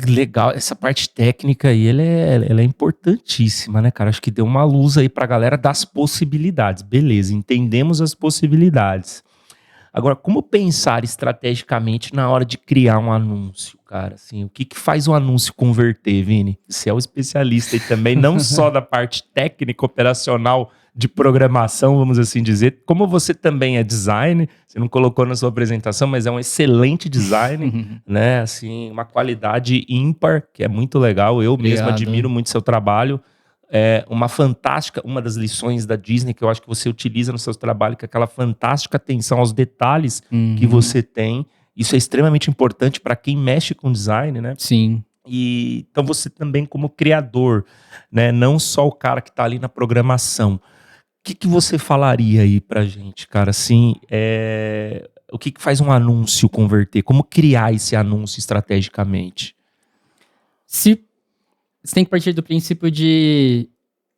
legal. Essa parte técnica aí, ela é importantíssima, né, cara? Acho que deu uma luz aí pra galera das possibilidades. Beleza, entendemos as possibilidades. Agora, como pensar estrategicamente na hora de criar um anúncio, cara? Assim, o que faz um anúncio converter, Vini? Você é o especialista aí também, não só da parte técnica, operacional, de programação, vamos assim dizer, como você também é designer, você não colocou na sua apresentação, mas é um excelente design, né? Assim, uma qualidade ímpar, que é muito legal. Eu mesmo admiro muito seu trabalho. Uma das lições da Disney que eu acho que você utiliza no seu trabalho, que é aquela fantástica atenção aos detalhes que você tem. Isso é extremamente importante para quem mexe com design, né? Sim. E então você também como criador, né? Não só o cara que está ali na programação. O que você falaria aí pra gente, cara? Assim, o que faz um anúncio converter? Como criar esse anúncio estrategicamente? Você tem que partir do princípio de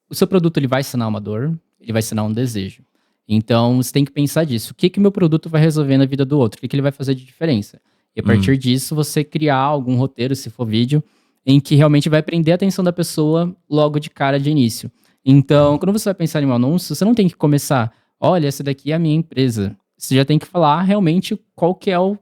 o seu produto ele vai sanar uma dor, ele vai sanar um desejo. Então, você tem que pensar disso. O que meu produto vai resolver na vida do outro? O que ele vai fazer de diferença? E a partir disso, você criar algum roteiro, se for vídeo, em que realmente vai prender a atenção da pessoa logo de cara de início. Então, quando você vai pensar em um anúncio, você não tem que começar, olha, essa daqui é a minha empresa. Você já tem que falar realmente qual que é o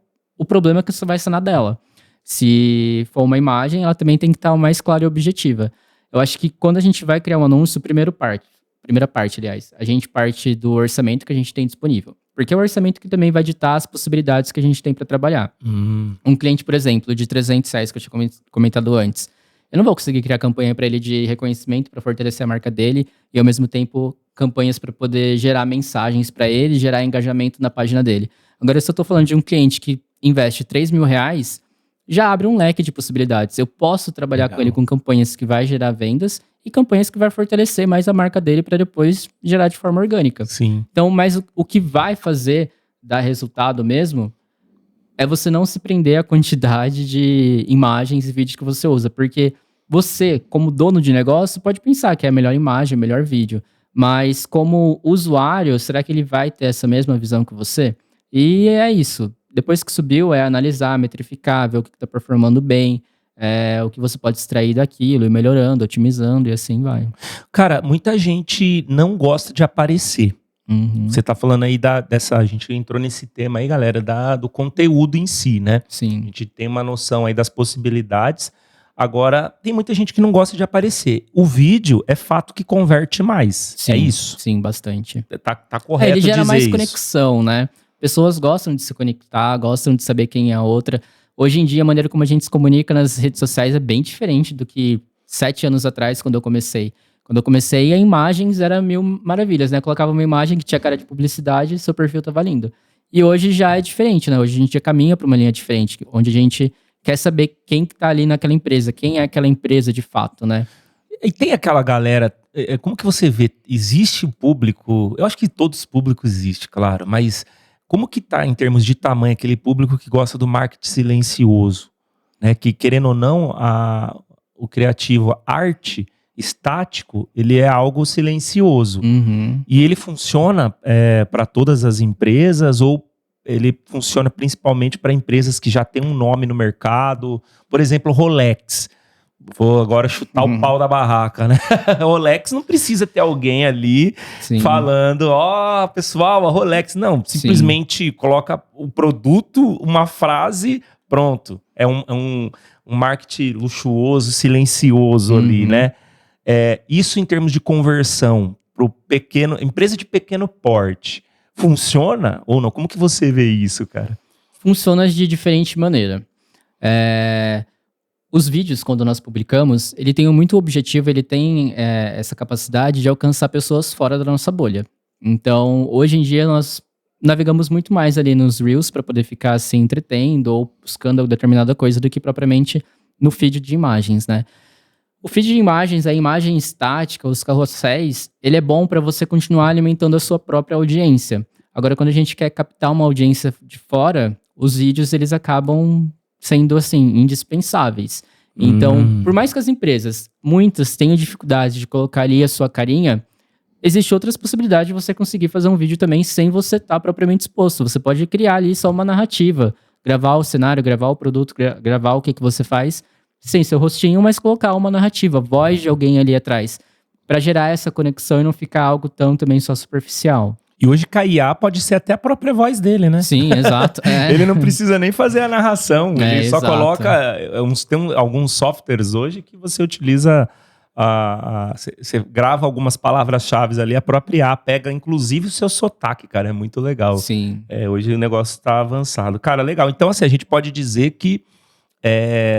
problema que você vai sanar dela. Se for uma imagem, ela também tem que estar mais clara e objetiva. Eu acho que quando a gente vai criar um anúncio, primeira parte, aliás, a gente parte do orçamento que a gente tem disponível. Porque é o orçamento que também vai ditar as possibilidades que a gente tem para trabalhar. Um cliente, por exemplo, de R$300 que eu tinha comentado antes, eu não vou conseguir criar campanha para ele de reconhecimento para fortalecer a marca dele e, ao mesmo tempo, campanhas para poder gerar mensagens para ele, gerar engajamento na página dele. Agora, se eu estou falando de um cliente que investe R$3.000, já abre um leque de possibilidades. Eu posso trabalhar com ele com campanhas que vai gerar vendas e campanhas que vai fortalecer mais a marca dele para depois gerar de forma orgânica. Sim. Então, mas o que vai fazer dar resultado mesmo é você não se prender à quantidade de imagens e vídeos que você usa. Porque você, como dono de negócio, pode pensar que é a melhor imagem, o melhor vídeo. Mas como usuário, será que ele vai ter essa mesma visão que você? E é isso. Depois que subiu, é analisar, metrificar, ver o que está performando bem, o que você pode extrair daquilo, ir melhorando, otimizando e assim vai. Cara, muita gente não gosta de aparecer. Você tá falando aí a gente entrou nesse tema aí, galera, do conteúdo em si, né? Sim. A gente tem uma noção aí das possibilidades. Agora, tem muita gente que não gosta de aparecer. O vídeo é fato que converte mais. Sim, é isso? Sim, bastante. Tá correto ele gera dizer mais isso. conexão, né? Pessoas gostam de se conectar, gostam de saber quem é a outra. Hoje em dia, a maneira como a gente se comunica nas redes sociais é bem diferente do que 7 anos atrás, quando eu comecei. Quando eu comecei, a imagens era mil maravilhas, né? Colocava uma imagem que tinha cara de publicidade e seu perfil tava lindo. E hoje já é diferente, né? Hoje a gente já caminha para uma linha diferente, onde a gente quer saber quem que tá ali naquela empresa, quem é aquela empresa de fato, né? E tem aquela galera, como que você vê? Existe um público, eu acho que todos os públicos existem, claro, mas como que tá em termos de tamanho aquele público que gosta do marketing silencioso, né? Que querendo ou não, o criativo, a arte estático, ele é algo silencioso. E ele funciona para todas as empresas ou ele funciona principalmente para empresas que já têm um nome no mercado? Por exemplo, Rolex. Vou agora chutar o pau da barraca, né? Rolex não precisa ter alguém ali falando, pessoal, a Rolex. Não, simplesmente coloca o produto, uma frase, pronto. É um marketing luxuoso, silencioso ali, né? Isso em termos de conversão pro empresa de pequeno porte, funciona ou não? Como que você vê isso, cara? Funciona de diferente maneira. Os vídeos, quando nós publicamos, ele tem muito objetivo, ele tem essa capacidade de alcançar pessoas fora da nossa bolha. Então, hoje em dia, nós navegamos muito mais ali nos Reels para poder ficar se entretendo ou buscando determinada coisa do que propriamente no feed de imagens, né? O feed de imagens, a imagem estática, os carrosséis, ele é bom para você continuar alimentando a sua própria audiência. Agora, quando a gente quer captar uma audiência de fora, os vídeos, eles acabam sendo, assim, indispensáveis. Então, por mais que as empresas, muitas, tenham dificuldade de colocar ali a sua carinha, existe outras possibilidades de você conseguir fazer um vídeo também sem você estar propriamente exposto. Você pode criar ali só uma narrativa, gravar o cenário, gravar o produto, gravar o que você faz, sem seu rostinho, mas colocar uma narrativa, voz de alguém ali atrás, para gerar essa conexão e não ficar algo tão também só superficial. E hoje KIA pode ser até a própria voz dele, né? Sim, exato. Ele não precisa nem fazer a narração. Ele só exato. coloca... Tem alguns softwares hoje que você utiliza... Você grava algumas palavras-chave ali, a própria IA pega inclusive o seu sotaque, cara. É muito legal. Sim. Hoje o negócio tá avançado. Cara, legal. Então, assim, a gente pode dizer que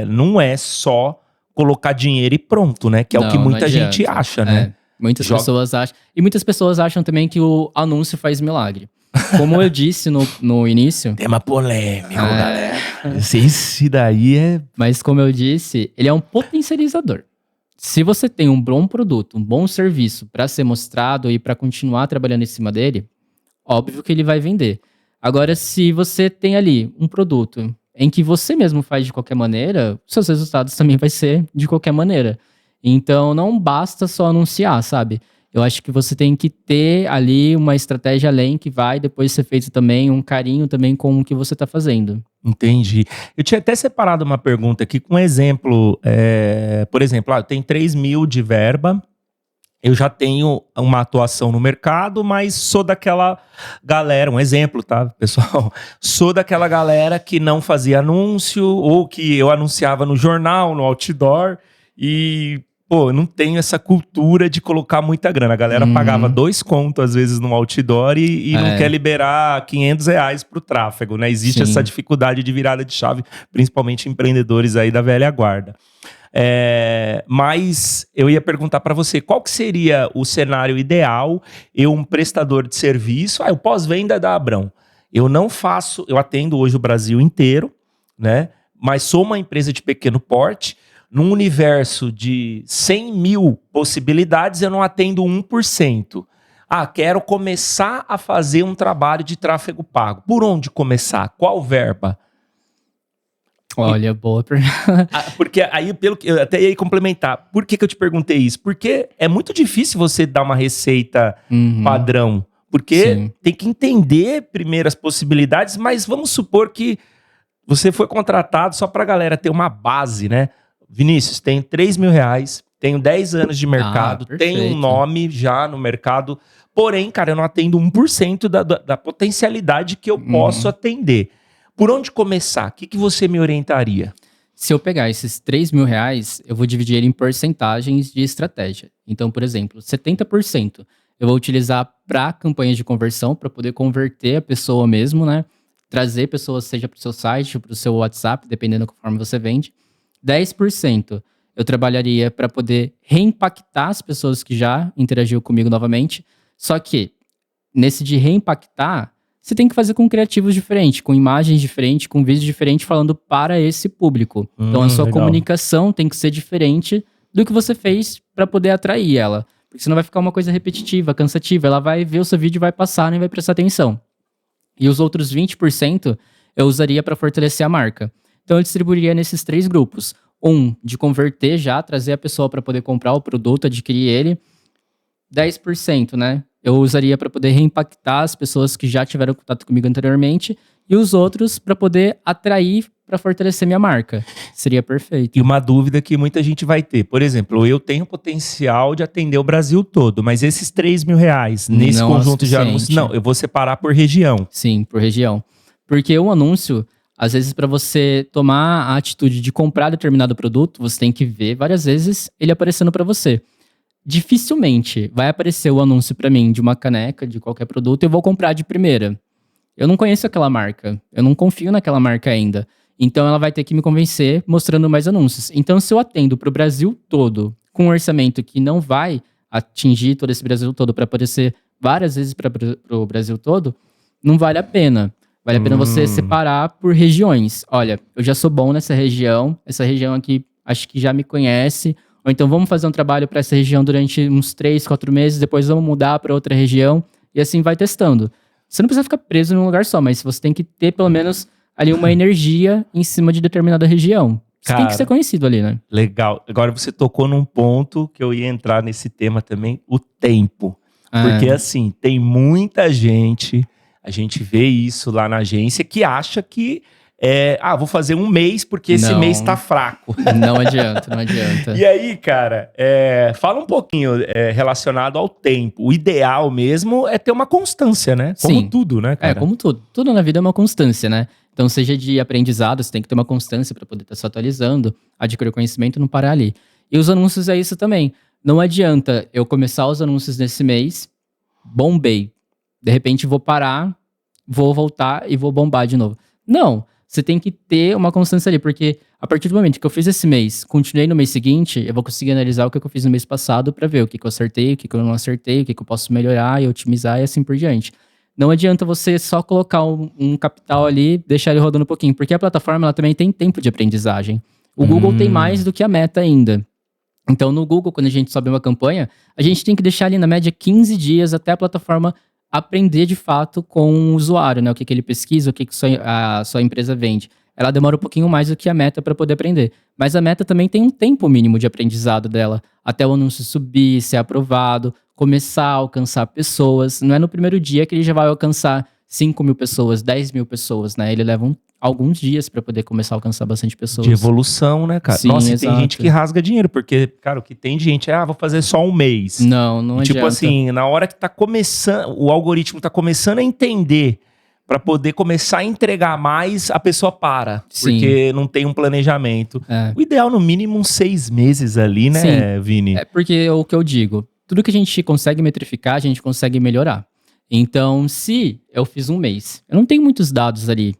não é só colocar dinheiro e pronto, né? Que é o que muita gente acha, né? Muitas pessoas acham. E muitas pessoas acham também que o anúncio faz milagre. Como eu disse no início... Tema polêmico, galera. Esse daí é... Mas como eu disse, ele é um potencializador. Se você tem um bom produto, um bom serviço para ser mostrado e para continuar trabalhando em cima dele, óbvio que ele vai vender. Agora, se você tem ali um produto em que você mesmo faz de qualquer maneira, seus resultados também vai ser de qualquer maneira. Então, não basta só anunciar, sabe? Eu acho que você tem que ter ali uma estratégia além que vai depois ser feito também, um carinho também com o que você está fazendo. Entendi. Eu tinha até separado uma pergunta aqui com um exemplo. Por exemplo, tem 3 mil de verba, eu já tenho uma atuação no mercado, mas sou daquela galera, um exemplo, tá, pessoal? Sou daquela galera que não fazia anúncio ou que eu anunciava no jornal, no outdoor e... Pô, eu não tenho essa cultura de colocar muita grana. A galera pagava 2 contos, às vezes, no outdoor e não quer liberar R$500 pro tráfego, né? Existe essa dificuldade de virada de chave, principalmente empreendedores aí da velha guarda. Mas eu ia perguntar para você, qual que seria o cenário ideal? Eu, um prestador de serviço, o pós-venda da Abrão. Eu atendo hoje o Brasil inteiro, né? Mas sou uma empresa de pequeno porte. Num universo de 100 mil possibilidades, eu não atendo 1%. Quero começar a fazer um trabalho de tráfego pago. Por onde começar? Qual verba? Olha, boa pergunta. Porque aí, eu até ia complementar. Por que eu te perguntei isso? Porque é muito difícil você dar uma receita padrão. Porque tem que entender primeiro as possibilidades, mas vamos supor que você foi contratado só para a galera ter uma base, né? Vinícius, tenho 3 mil reais, tenho 10 anos de mercado, tenho um nome já no mercado, porém, cara, eu não atendo 1% da potencialidade que eu posso atender. Por onde começar? O que você me orientaria? Se eu pegar esses 3 mil reais, eu vou dividir ele em porcentagens de estratégia. Então, por exemplo, 70% eu vou utilizar para campanhas de conversão, para poder converter a pessoa mesmo, né? Trazer pessoas, seja para o seu site, para o seu WhatsApp, dependendo da forma você vende. 10% eu trabalharia para poder reimpactar as pessoas que já interagiram comigo novamente. Só que, nesse de reimpactar, você tem que fazer com criativos diferentes, com imagens diferentes, com vídeos diferentes, falando para esse público. Então, a sua comunicação tem que ser diferente do que você fez para poder atrair ela. Porque senão vai ficar uma coisa repetitiva, cansativa. Ela vai ver o seu vídeo e vai passar, nem vai prestar atenção. E os outros 20% eu usaria para fortalecer a marca. Então, eu distribuiria nesses 3 grupos. De converter já, trazer a pessoa para poder comprar o produto, adquirir ele. 10%, né? Eu usaria para poder reimpactar as pessoas que já tiveram contato comigo anteriormente. E os outros para poder atrair, para fortalecer minha marca. Seria perfeito. E uma dúvida que muita gente vai ter. Por exemplo, eu tenho potencial de atender o Brasil todo, mas esses 3 mil reais nesse conjunto de anúncios... Não, eu vou separar por região. Sim, por região. Porque o anúncio... Às vezes, para você tomar a atitude de comprar determinado produto, você tem que ver várias vezes ele aparecendo para você. Dificilmente vai aparecer o anúncio para mim de uma caneca, de qualquer produto, e eu vou comprar de primeira. Eu não conheço aquela marca, eu não confio naquela marca ainda. Então ela vai ter que me convencer mostrando mais anúncios. Então se eu atendo para o Brasil todo com um orçamento que não vai atingir todo esse Brasil todo para aparecer várias vezes para o Brasil todo, não vale a pena. Vale a pena você separar por regiões. Olha, eu já sou bom nessa região, essa região aqui acho que já me conhece, ou então vamos fazer um trabalho para essa região durante uns 3, 4 meses, depois vamos mudar para outra região, e assim vai testando. Você não precisa ficar preso em um lugar só, mas você tem que ter pelo menos ali uma energia em cima de determinada região. Você tem que ser conhecido ali, né? Legal. Agora você tocou num ponto que eu ia entrar nesse tema também, o tempo. Porque assim, tem muita gente, a gente vê isso lá na agência, que acha que vou fazer um mês porque esse mês tá fraco. Não adianta, não adianta. E aí, cara, fala um pouquinho relacionado ao tempo. O ideal mesmo é ter uma constância, né? Como Sim. tudo, né, cara? Como tudo. Tudo na vida é uma constância, né? Então, seja de aprendizado, você tem que ter uma constância para poder estar se atualizando, adquirir conhecimento e não parar ali. E os anúncios é isso também. Não adianta eu começar os anúncios nesse mês, bombei. De repente vou parar, vou voltar e vou bombar de novo. Não, você tem que ter uma constância ali, porque a partir do momento que eu fiz esse mês, continuei no mês seguinte, eu vou conseguir analisar o que eu fiz no mês passado para ver o que eu acertei, o que eu não acertei, o que eu posso melhorar e otimizar e assim por diante. Não adianta você só colocar um capital ali, deixar ele rodando um pouquinho, porque a plataforma ela também tem tempo de aprendizagem. O Google tem mais do que a Meta ainda. Então, no Google, quando a gente sobe uma campanha, a gente tem que deixar ali na média 15 dias até a plataforma aprender de fato com o usuário, né? O que ele pesquisa, o que a sua empresa vende. Ela demora um pouquinho mais do que a Meta para poder aprender. Mas a Meta também tem um tempo mínimo de aprendizado dela, até o anúncio subir, ser aprovado, começar a alcançar pessoas. Não é no primeiro dia que ele já vai alcançar 5 mil pessoas, 10 mil pessoas, né? Ele leva alguns dias para poder começar a alcançar bastante pessoas. De evolução, né, cara? Sim, nossa, exato. tem gente que rasga dinheiro, porque, cara, o que tem de gente vou fazer só um mês. Não adianta. Tipo assim, na hora que tá começando, o algoritmo tá começando a entender, para poder começar a entregar mais, a pessoa para. Sim. Porque não tem um planejamento. O ideal, no mínimo, uns 6 meses ali, né, Sim. Vini? Porque o que eu digo, tudo que a gente consegue metrificar, a gente consegue melhorar. Então, se eu fiz um mês, eu não tenho muitos dados ali.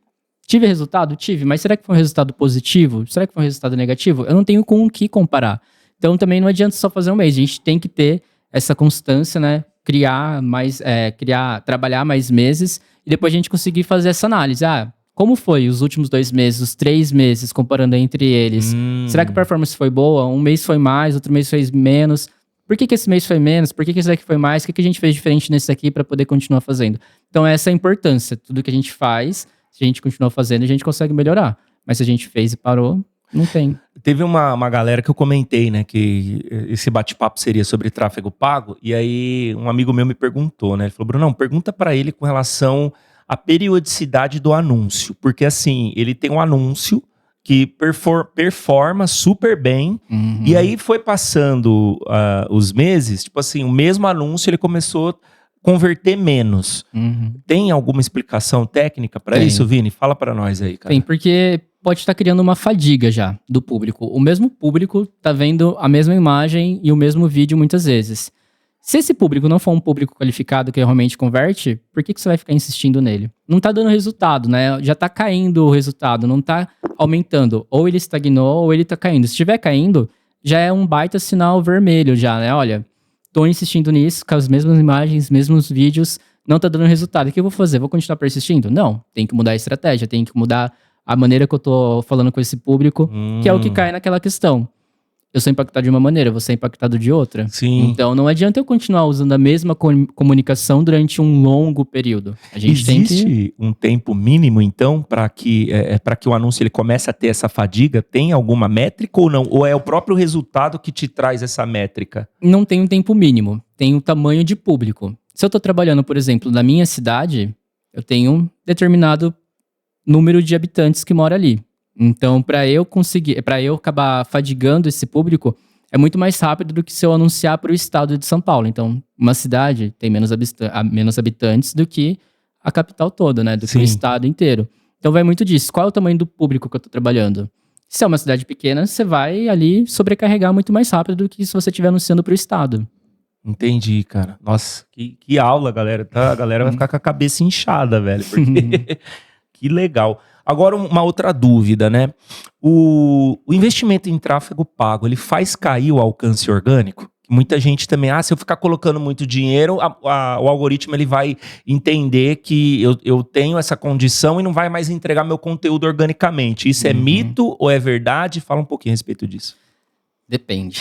Tive resultado? Tive, mas será que foi um resultado positivo? Será que foi um resultado negativo? Eu não tenho com o que comparar. Então, também não adianta só fazer um mês. A gente tem que ter essa constância, né? Trabalhar mais meses e depois a gente conseguir fazer essa análise. Como foi os últimos 2 meses, os 3 meses, comparando entre eles? Será que a performance foi boa? Um mês foi mais, outro mês foi menos. Por que esse mês foi menos? Por que esse daqui foi mais? O que a gente fez diferente nesse aqui para poder continuar fazendo? Então, essa é a importância. Tudo que a gente faz, se a gente continuar fazendo, a gente consegue melhorar. Mas se a gente fez e parou, não tem. Teve uma galera que eu comentei, né, que esse bate-papo seria sobre tráfego pago, e aí um amigo meu me perguntou, né, ele falou, Brunão, pergunta para ele com relação à periodicidade do anúncio, porque assim, ele tem um anúncio que performa super bem, e aí foi passando os meses, tipo assim, o mesmo anúncio ele começou a converter menos. Tem alguma explicação técnica para isso, Vini? Fala para nós aí, cara. Tem, porque pode estar criando uma fadiga já do público. O mesmo público tá vendo a mesma imagem e o mesmo vídeo muitas vezes. Se esse público não for um público qualificado que realmente converte, por que você vai ficar insistindo nele? Não tá dando resultado, né? Já tá caindo o resultado, não tá aumentando. Ou ele estagnou ou ele tá caindo. Se estiver caindo, já é um baita sinal vermelho já, né? Olha, tô insistindo nisso, com as mesmas imagens, mesmos vídeos, não tá dando resultado. O que eu vou fazer? Vou continuar persistindo? Não, tem que mudar a estratégia, tem que mudar a maneira que eu tô falando com esse público, que é o que cai naquela questão. Eu sou impactado de uma maneira, você é impactado de outra. Sim. Então não adianta eu continuar usando a mesma comunicação durante um longo período. A gente Existe um tempo mínimo, então, para que o anúncio ele comece a ter essa fadiga? Tem alguma métrica ou não? Ou é o próprio resultado que te traz essa métrica? Não tem um tempo mínimo, tem um tamanho de público. Se eu estou trabalhando, por exemplo, na minha cidade, eu tenho um determinado número de habitantes que mora ali. Então, para eu acabar fadigando esse público, é muito mais rápido do que se eu anunciar para o estado de São Paulo. Então, uma cidade tem menos habitantes do que a capital toda, né? Do que o estado inteiro. Então, vai muito disso. Qual é o tamanho do público que eu estou trabalhando? Se é uma cidade pequena, você vai ali sobrecarregar muito mais rápido do que se você estiver anunciando para o estado. Entendi, cara. Nossa, que aula, galera. Tá? A galera vai ficar com a cabeça inchada, velho. Porque... Que legal. Agora uma outra dúvida, né? O investimento em tráfego pago, ele faz cair o alcance orgânico? Muita gente também, se eu ficar colocando muito dinheiro, o algoritmo ele vai entender que eu tenho essa condição e não vai mais entregar meu conteúdo organicamente. Isso é mito ou é verdade? Fala um pouquinho a respeito disso. Depende.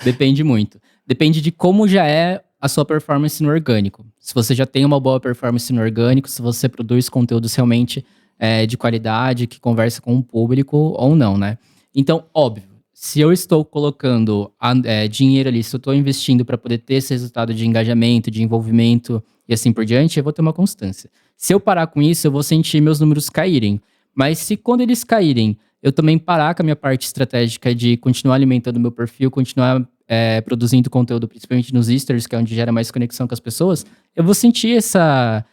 Depende muito. Depende de como já é a sua performance no orgânico. Se você já tem uma boa performance no orgânico, se você produz conteúdos realmente de qualidade, que conversa com o público ou não, né? Então, óbvio, se eu estou colocando dinheiro ali, se eu estou investindo para poder ter esse resultado de engajamento, de envolvimento e assim por diante, eu vou ter uma constância. Se eu parar com isso, eu vou sentir meus números caírem. Mas se quando eles caírem, eu também parar com a minha parte estratégica de continuar alimentando meu perfil, continuar produzindo conteúdo, principalmente nos stories, que é onde gera mais conexão com as pessoas, eu vou sentir essa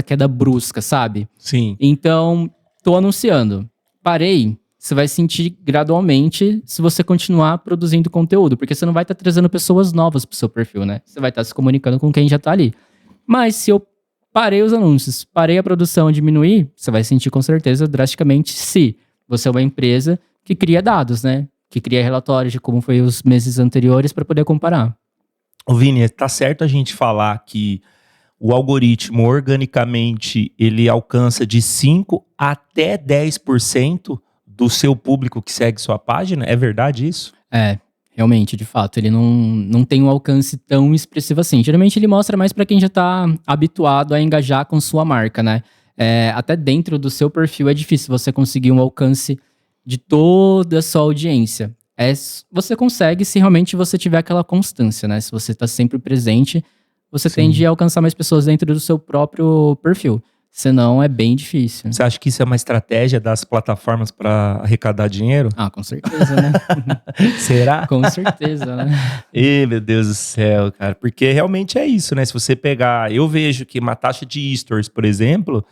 queda brusca, sabe? Sim. Então, tô anunciando. Parei, você vai sentir gradualmente se você continuar produzindo conteúdo, porque você não vai estar trazendo pessoas novas pro seu perfil, né? Você vai estar se comunicando com quem já tá ali. Mas se eu parei os anúncios, parei a produção, diminuir, você vai sentir com certeza drasticamente se você é uma empresa que cria dados, né? Que cria relatórios de como foi os meses anteriores para poder comparar. Ô Vini, tá certo a gente falar que o algoritmo organicamente ele alcança de 5 até 10% do seu público que segue sua página? É verdade isso? Realmente, de fato, ele não tem um alcance tão expressivo assim. Geralmente ele mostra mais para quem já tá habituado a engajar com sua marca, né? Até dentro do seu perfil é difícil você conseguir um alcance de toda a sua audiência. Você consegue se realmente você tiver aquela constância, né? Se você tá sempre presente, você tende a alcançar mais pessoas dentro do seu próprio perfil. Senão é bem difícil. Você acha que isso é uma estratégia das plataformas para arrecadar dinheiro? Com certeza, né? Será? Com certeza, né? Meu Deus do céu, cara. Porque realmente é isso, né? Se você pegar... Eu vejo que uma taxa de stories, por exemplo,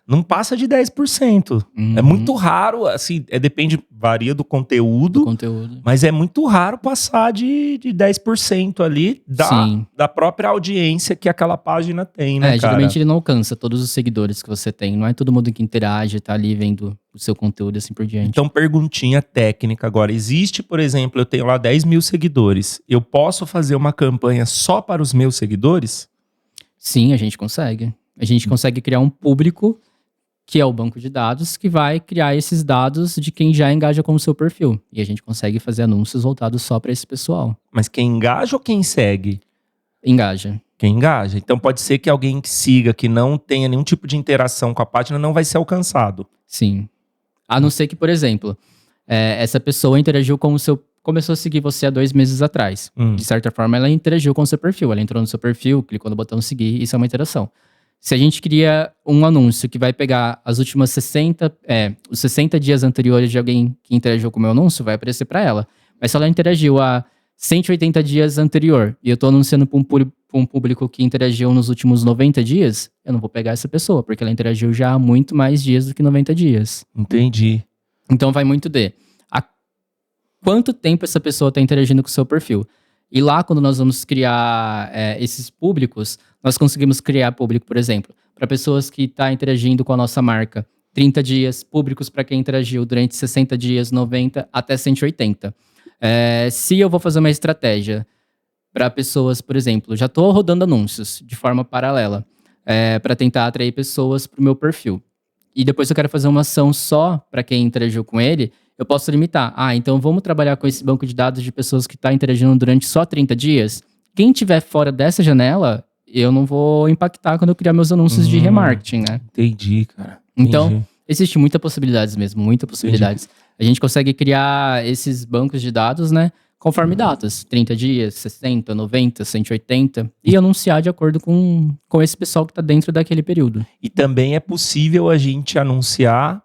não passa de 10%. É muito raro, assim, depende, varia do conteúdo, mas é muito raro passar de 10% ali da própria audiência que aquela página tem, né, cara? Geralmente ele não alcança todos os seguidores que você tem. Não é todo mundo que interage, tá ali vendo o seu conteúdo e assim por diante. Então, perguntinha técnica agora. Existe, por exemplo, eu tenho lá 10 mil seguidores. Eu posso fazer uma campanha só para os meus seguidores? Sim, a gente consegue. A gente consegue criar um público que é o banco de dados, que vai criar esses dados de quem já engaja com o seu perfil. E a gente consegue fazer anúncios voltados só para esse pessoal. Mas quem engaja ou quem segue? Engaja. Quem engaja. Então pode ser que alguém que siga, que não tenha nenhum tipo de interação com a página, não vai ser alcançado. Sim. A não ser que, por exemplo, essa pessoa interagiu com o seu... Começou a seguir você há 2 meses atrás. De certa forma, ela interagiu com o seu perfil. Ela entrou no seu perfil, clicou no botão seguir, isso é uma interação. Se a gente cria um anúncio que vai pegar as últimas os 60 dias anteriores de alguém que interagiu com o meu anúncio, vai aparecer para ela. Mas se ela interagiu há 180 dias anterior e eu tô anunciando para um público que interagiu nos últimos 90 dias, eu não vou pegar essa pessoa, porque ela interagiu já há muito mais dias do que 90 dias. Entendi. Então vai muito de há quanto tempo essa pessoa está interagindo com o seu perfil. E lá, quando nós vamos criar esses públicos, nós conseguimos criar público, por exemplo, para pessoas que estão interagindo com a nossa marca 30 dias, públicos para quem interagiu durante 60 dias, 90 até 180. Se eu vou fazer uma estratégia para pessoas, por exemplo, já estou rodando anúncios de forma paralela para tentar atrair pessoas para o meu perfil. E depois eu quero fazer uma ação só para quem interagiu com ele, eu posso limitar. Então vamos trabalhar com esse banco de dados de pessoas que estão interagindo durante só 30 dias. Quem estiver fora dessa janela, eu não vou impactar quando eu criar meus anúncios de remarketing, né? Entendi, cara. Então, existe muitas possibilidades mesmo, muitas possibilidades. Entendi. A gente consegue criar esses bancos de dados, né? Conforme datas, 30 dias, 60, 90, 180, e anunciar de acordo com esse pessoal que está dentro daquele período. E também é possível a gente anunciar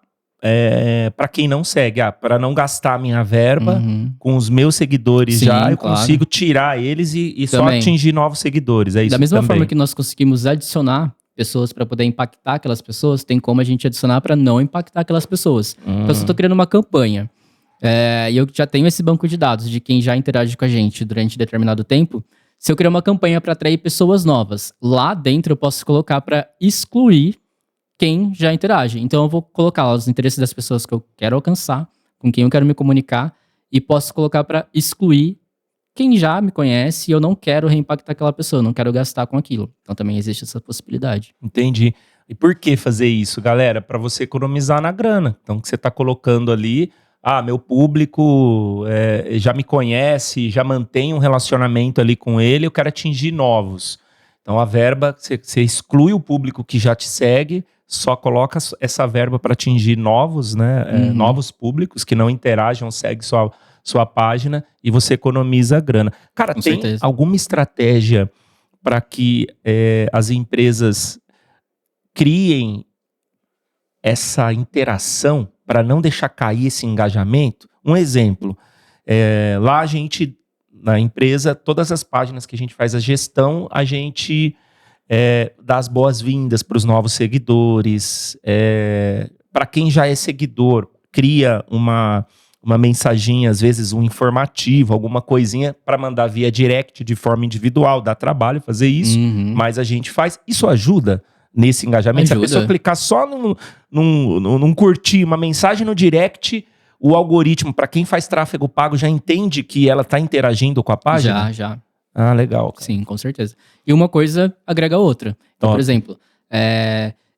para quem não segue, para não gastar a minha verba com os meus seguidores. Sim, eu consigo tirar eles e só atingir novos seguidores. É isso. Da mesma também. Forma que nós conseguimos adicionar pessoas para poder impactar aquelas pessoas, tem como a gente adicionar para não impactar aquelas pessoas. Então, se eu estou criando uma campanha e eu já tenho esse banco de dados de quem já interage com a gente durante determinado tempo, se eu criar uma campanha para atrair pessoas novas, lá dentro eu posso colocar para excluir quem já interage. Então eu vou colocar lá os interesses das pessoas que eu quero alcançar, com quem eu quero me comunicar, e posso colocar para excluir quem já me conhece e eu não quero reimpactar aquela pessoa, não quero gastar com aquilo. Então também existe essa possibilidade. Entendi. E por que fazer isso, galera? Para você economizar na grana. Então, que você está colocando ali, meu público já me conhece, já mantém um relacionamento ali com ele, eu quero atingir novos. Então, a verba, você exclui o público que já te segue, só coloca essa verba para atingir novos, né? Novos públicos que não interagem, seguem sua página e você economiza a grana. Cara, Com tem certeza. alguma estratégia para que as empresas criem essa interação para não deixar cair esse engajamento? Um exemplo, lá a gente, na empresa, todas as páginas que a gente faz a gestão, a gente dá as boas-vindas para os novos seguidores, para quem já é seguidor, cria uma mensaginha, às vezes um informativo, alguma coisinha para mandar via direct de forma individual, dá trabalho fazer isso, mas a gente faz. Isso ajuda nesse engajamento? Se a pessoa clicar só num curtir, uma mensagem no direct, o algoritmo, para quem faz tráfego pago, já entende que ela está interagindo com a página? Já. Ah, legal. Cara. Sim, com certeza. E uma coisa agrega a outra. Então, por exemplo,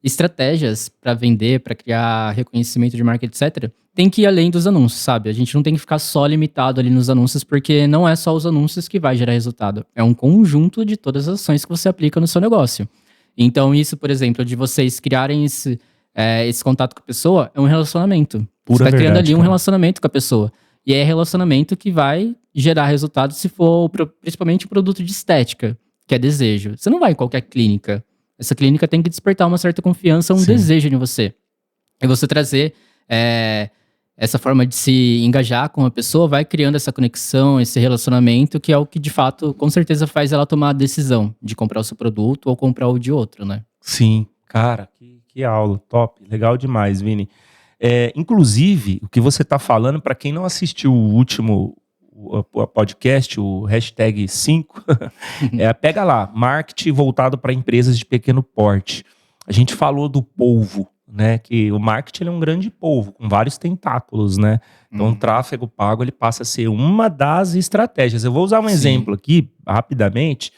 estratégias para vender, para criar reconhecimento de marca, etc., tem que ir além dos anúncios, sabe? A gente não tem que ficar só limitado ali nos anúncios, porque não é só os anúncios que vai gerar resultado. É um conjunto de todas as ações que você aplica no seu negócio. Então, isso, por exemplo, de vocês criarem esse contato com a pessoa, é um relacionamento. Você está criando ali um relacionamento com a pessoa. E é relacionamento que vai gerar resultado se for principalmente produto de estética, que é desejo. Você não vai em qualquer clínica. Essa clínica tem que despertar uma certa confiança, um desejo em você. E você trazer essa forma de se engajar com a pessoa, vai criando essa conexão, esse relacionamento, que é o que, de fato, com certeza faz ela tomar a decisão de comprar o seu produto ou comprar o de outro, né? Sim, cara, que aula, top, legal demais, Vini. Inclusive, o que você está falando, para quem não assistiu o último podcast, o hashtag 5, pega lá, marketing voltado para empresas de pequeno porte. A gente falou do polvo, né? Que o marketing é um grande polvo, com vários tentáculos, né? Então, o tráfego pago ele passa a ser uma das estratégias. Eu vou usar um exemplo aqui, rapidamente.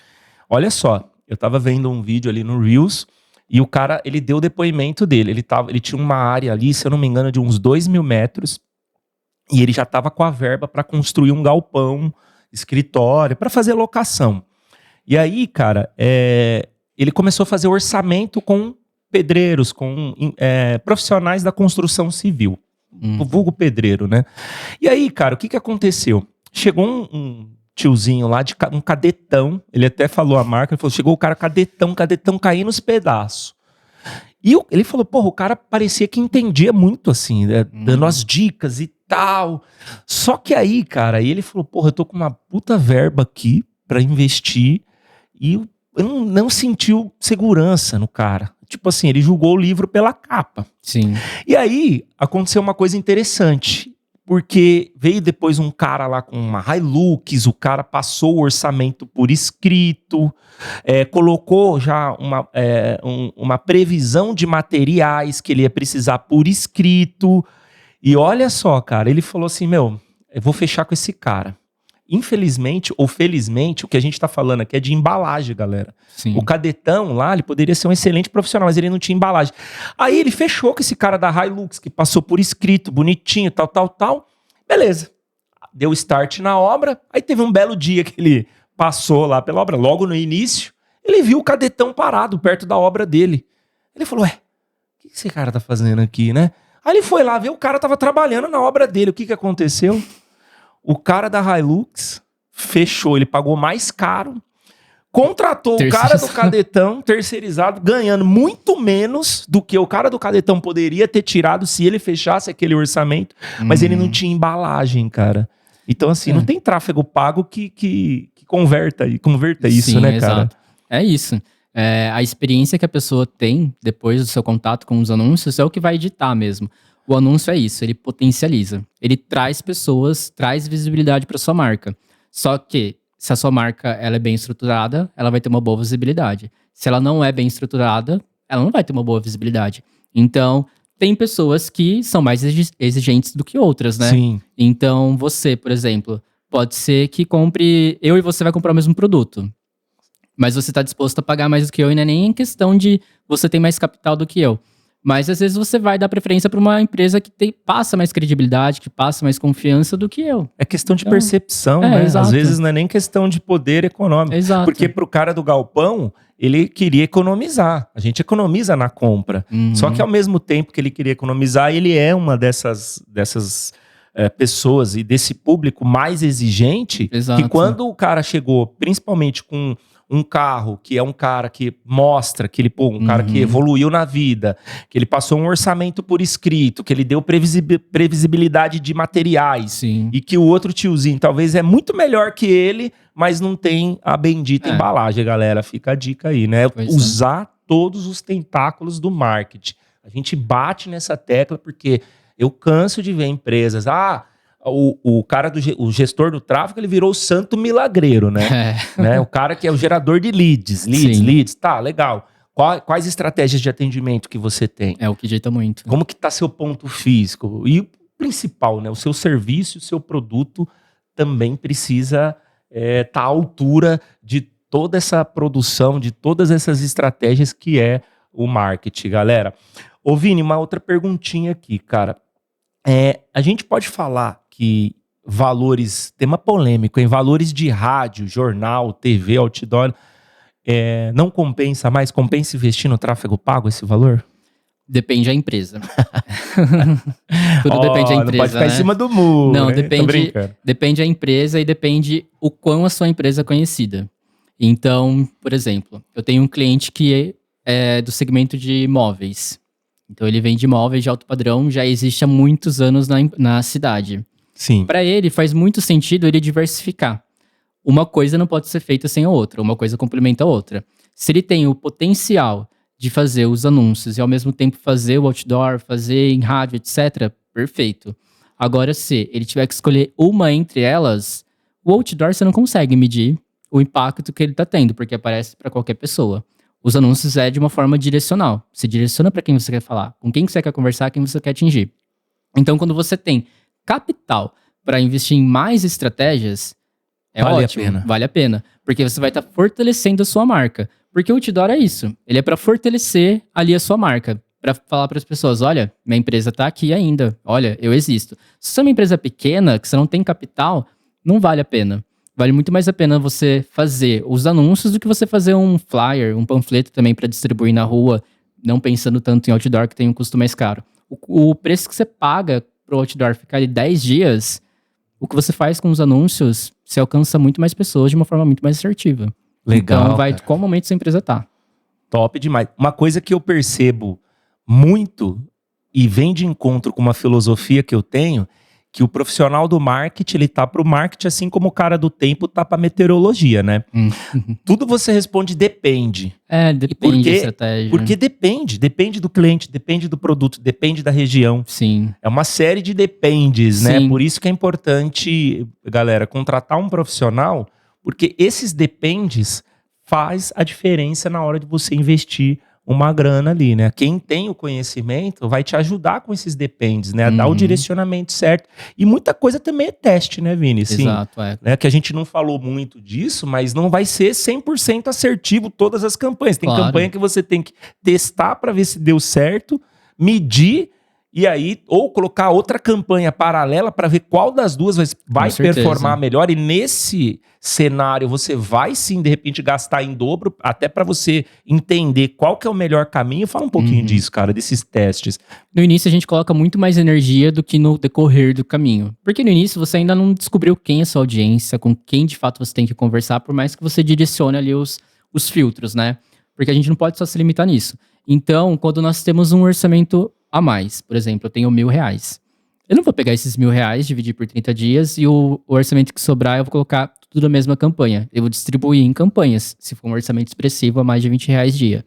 Olha só, eu estava vendo um vídeo ali no Reels, e o cara, ele deu o depoimento dele. Ele tinha uma área ali, se eu não me engano, de uns 2.000 metros, e ele já estava com a verba para construir um galpão, escritório, para fazer locação. E aí, cara, ele começou a fazer orçamento com pedreiros, com profissionais da construção civil. O vulgo pedreiro, né? E aí, cara, o que aconteceu? Chegou um tiozinho lá, um cadetão, ele até falou a marca, ele falou, chegou o cara cadetão caindo nos pedaços. E ele falou, porra, o cara parecia que entendia muito, assim, dando as dicas e tal. Só que aí, cara, ele falou, porra, eu tô com uma puta verba aqui pra investir, e eu não sentiu segurança no cara. Tipo assim, ele julgou o livro pela capa. Sim. E aí, aconteceu uma coisa interessante. Porque veio depois um cara lá com uma Hilux, o cara passou o orçamento por escrito, colocou já uma previsão de materiais que ele ia precisar por escrito. E olha só, cara, ele falou assim, eu vou fechar com esse cara. Infelizmente ou felizmente, o que a gente tá falando aqui é de embalagem, galera. Sim. O cadetão lá, ele poderia ser um excelente profissional, mas ele não tinha embalagem. Aí ele fechou com esse cara da Hilux, que passou por escrito, bonitinho, tal. Beleza. Deu start na obra, aí teve um belo dia que ele passou lá pela obra, logo no início, ele viu o cadetão parado perto da obra dele. Ele falou, o que esse cara tá fazendo aqui, né? Aí ele foi lá ver, o cara tava trabalhando na obra dele. O que aconteceu? O cara da Hilux fechou, ele pagou mais caro, contratou o cara do cadetão terceirizado, ganhando muito menos do que o cara do cadetão poderia ter tirado se ele fechasse aquele orçamento, mas ele não tinha embalagem, cara. Então, assim, não tem tráfego pago que converta isso, sim, né, exato. cara? É isso. A experiência que a pessoa tem depois do seu contato com os anúncios é o que vai editar mesmo. O anúncio é isso, ele potencializa. Ele traz pessoas, traz visibilidade para sua marca. Só que, se a sua marca ela é bem estruturada, ela vai ter uma boa visibilidade. Se ela não é bem estruturada, ela não vai ter uma boa visibilidade. Então, tem pessoas que são mais exigentes do que outras, né? Sim. Então, você, por exemplo, pode ser que compre... Eu e você vai comprar o mesmo produto. Mas você tá disposto a pagar mais do que eu, e não é nem em questão de você ter mais capital do que eu. Mas às vezes você vai dar preferência para uma empresa que passa mais credibilidade, que passa mais confiança do que eu. É questão de percepção, né? Exato. Às vezes não é nem questão de poder econômico. Exato. Porque pro cara do galpão, ele queria economizar. A gente economiza na compra. Só que ao mesmo tempo que ele queria economizar, ele é uma dessas pessoas e desse público mais exigente. Exato. Que quando o cara chegou, principalmente com um carro que é um cara que mostra que ele, um cara que evoluiu na vida, que ele passou um orçamento por escrito, que ele deu previsibilidade de materiais. Sim. E que o outro tiozinho talvez é muito melhor que ele, mas não tem a bendita embalagem, galera. Fica a dica aí, né? Usar todos os tentáculos do marketing. A gente bate nessa tecla porque eu canso de ver empresas... O cara o gestor do tráfego, ele virou o santo milagreiro, né? O cara que é o gerador de leads, tá, legal. Quais estratégias de atendimento que você tem? É o que dita muito. Como que tá seu ponto físico? E o principal, né? O seu serviço, o seu produto também precisa tá à altura de toda essa produção, de todas essas estratégias que é o marketing, galera. Ô Vini, uma outra perguntinha aqui, cara. A gente pode falar que valores, tema polêmico, em valores de rádio, jornal, TV, outdoor, não compensa mais? Compensa investir no tráfego pago esse valor? Depende da empresa. Tudo depende da empresa, não pode ficar em cima do muro. Não, né? depende da empresa e depende o quão a sua empresa é conhecida. Então, por exemplo, eu tenho um cliente que é do segmento de imóveis. Então ele vende imóveis de alto padrão, já existe há muitos anos na cidade. Sim. Para ele faz muito sentido ele diversificar. Uma coisa não pode ser feita sem a outra, uma coisa complementa a outra. Se ele tem o potencial de fazer os anúncios e ao mesmo tempo fazer o outdoor, fazer em rádio, etc., perfeito. Agora, se ele tiver que escolher uma entre elas, o outdoor você não consegue medir o impacto que ele está tendo, porque aparece para qualquer pessoa. Os anúncios é de uma forma direcional. Você direciona para quem você quer falar, com quem você quer conversar, quem você quer atingir. Então, quando você tem capital para investir em mais estratégias, vale a pena. Porque você vai estar fortalecendo a sua marca. Porque o outdoor é isso. Ele é para fortalecer ali a sua marca. Para falar para as pessoas, olha, minha empresa está aqui ainda. Olha, eu existo. Se você é uma empresa pequena, que você não tem capital, não vale a pena. Vale muito mais a pena você fazer os anúncios do que você fazer um flyer, um panfleto também para distribuir na rua, não pensando tanto em outdoor, que tem um custo mais caro. O preço que você paga pro outdoor ficar ali 10 dias, o que você faz com os anúncios, você alcança muito mais pessoas de uma forma muito mais assertiva. Legal. Então vai de qual momento sua empresa tá. Top demais. Uma coisa que eu percebo muito e vem de encontro com uma filosofia que eu tenho, que o profissional do marketing, ele tá pro marketing assim como o cara do tempo tá pra meteorologia, né? Tudo você responde depende. Depende da estratégia. Porque depende do cliente, depende do produto, depende da região. Sim. É uma série de dependes, né? Sim. Por isso que é importante, galera, contratar um profissional, porque esses dependes faz a diferença na hora de você investir uma grana ali, né? Quem tem o conhecimento vai te ajudar com esses dependes, né? A dar o direcionamento certo. E muita coisa também é teste, né, Vini? Sim, exato, né? Que a gente não falou muito disso, mas não vai ser 100% assertivo todas as campanhas. Tem campanha que você tem que testar para ver se deu certo, medir, e aí, ou colocar outra campanha paralela para ver qual das duas vai performar melhor. E nesse cenário, você vai sim, de repente, gastar em dobro, até para você entender qual que é o melhor caminho. Fala um pouquinho disso, cara, desses testes. No início, a gente coloca muito mais energia do que no decorrer do caminho. Porque no início, você ainda não descobriu quem é a sua audiência, com quem de fato você tem que conversar, por mais que você direcione ali os filtros, né? Porque a gente não pode só se limitar nisso. Então, quando nós temos um orçamento a mais, por exemplo, eu tenho R$1.000. Eu não vou pegar esses R$1.000, dividir por 30 dias e o orçamento que sobrar eu vou colocar tudo na mesma campanha. Eu vou distribuir em campanhas, se for um orçamento expressivo, a mais de R$20 dia.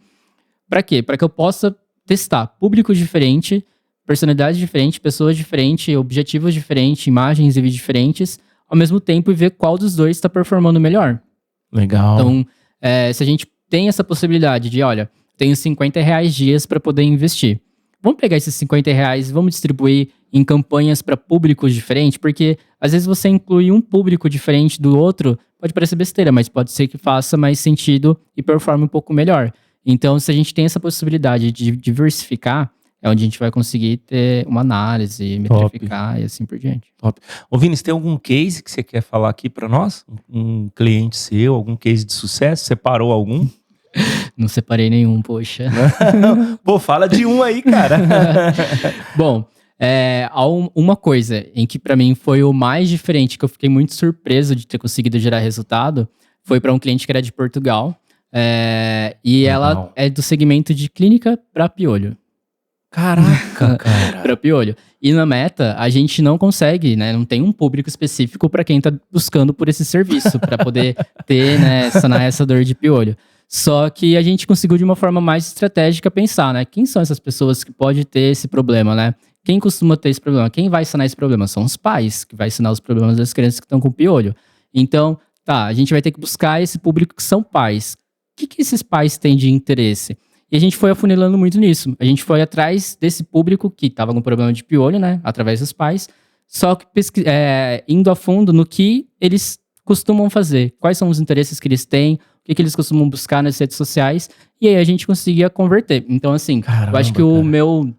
Para quê? Para que eu possa testar público diferente, personalidade diferente, pessoas diferentes, objetivos diferentes, imagens e vídeos diferentes, ao mesmo tempo e ver qual dos dois está performando melhor. Legal. Então, se a gente tem essa possibilidade de, olha, tenho R$50 dias para poder investir. Vamos pegar esses R$50 e vamos distribuir em campanhas para públicos diferentes, porque às vezes você inclui um público diferente do outro, pode parecer besteira, mas pode ser que faça mais sentido e performe um pouco melhor. Então, se a gente tem essa possibilidade de diversificar, é onde a gente vai conseguir ter uma análise, metrificar e assim por diante. Top. Ô Vini, você tem algum case que você quer falar aqui para nós? Um cliente seu, algum case de sucesso? Separou algum? Não separei nenhum, poxa. Pô, fala de um aí, cara. Bom, há uma coisa em que para mim foi o mais diferente, que eu fiquei muito surpreso de ter conseguido gerar resultado, foi para um cliente que era de Portugal. E ela é do segmento de clínica para piolho. Caraca, cara. Para piolho. E na Meta, a gente não consegue, né? Não tem um público específico para quem tá buscando por esse serviço, para poder ter, né, sanar essa dor de piolho. Só que a gente conseguiu de uma forma mais estratégica pensar, né? Quem são essas pessoas que podem ter esse problema, né? Quem costuma ter esse problema? Quem vai sanar esse problema? São os pais, que vai sanar os problemas das crianças que estão com piolho. Então, a gente vai ter que buscar esse público que são pais. O que esses pais têm de interesse? E a gente foi afunilando muito nisso. A gente foi atrás desse público que estava com problema de piolho, né? Através dos pais. Só que indo a fundo no que eles costumam fazer. Quais são os interesses que eles têm. O que eles costumam buscar nas redes sociais. E aí a gente conseguia converter. Então, assim, caramba, eu acho que o meu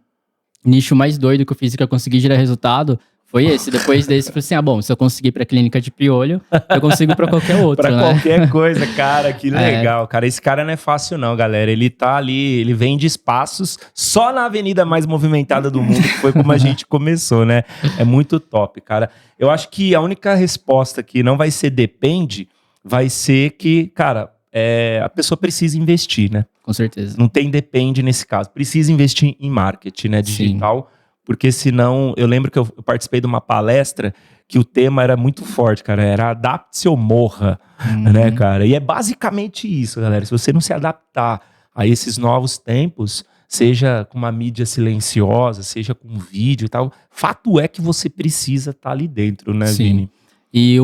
nicho mais doido que eu fiz e que eu consegui gerar resultado foi esse. Depois desse, eu falei assim, se eu conseguir pra clínica de piolho, eu consigo pra qualquer outro, pra né? qualquer coisa, cara, que legal. Cara, esse cara não é fácil não, galera. Ele tá ali, ele vende espaços só na avenida mais movimentada do mundo, que foi como a gente começou, né? É muito top, cara. Eu acho que a única resposta que não vai ser depende, vai ser que, cara, a pessoa precisa investir, né? Com certeza. Não tem depende nesse caso. Precisa investir em marketing, né? Digital. Sim. Porque senão, eu lembro que eu participei de uma palestra que o tema era muito forte, cara. Era adapte-se ou morra, né, cara? E é basicamente isso, galera. Se você não se adaptar a esses novos tempos, seja com uma mídia silenciosa, seja com vídeo e tal, fato é que você precisa estar ali dentro, né, Sim. Vini? E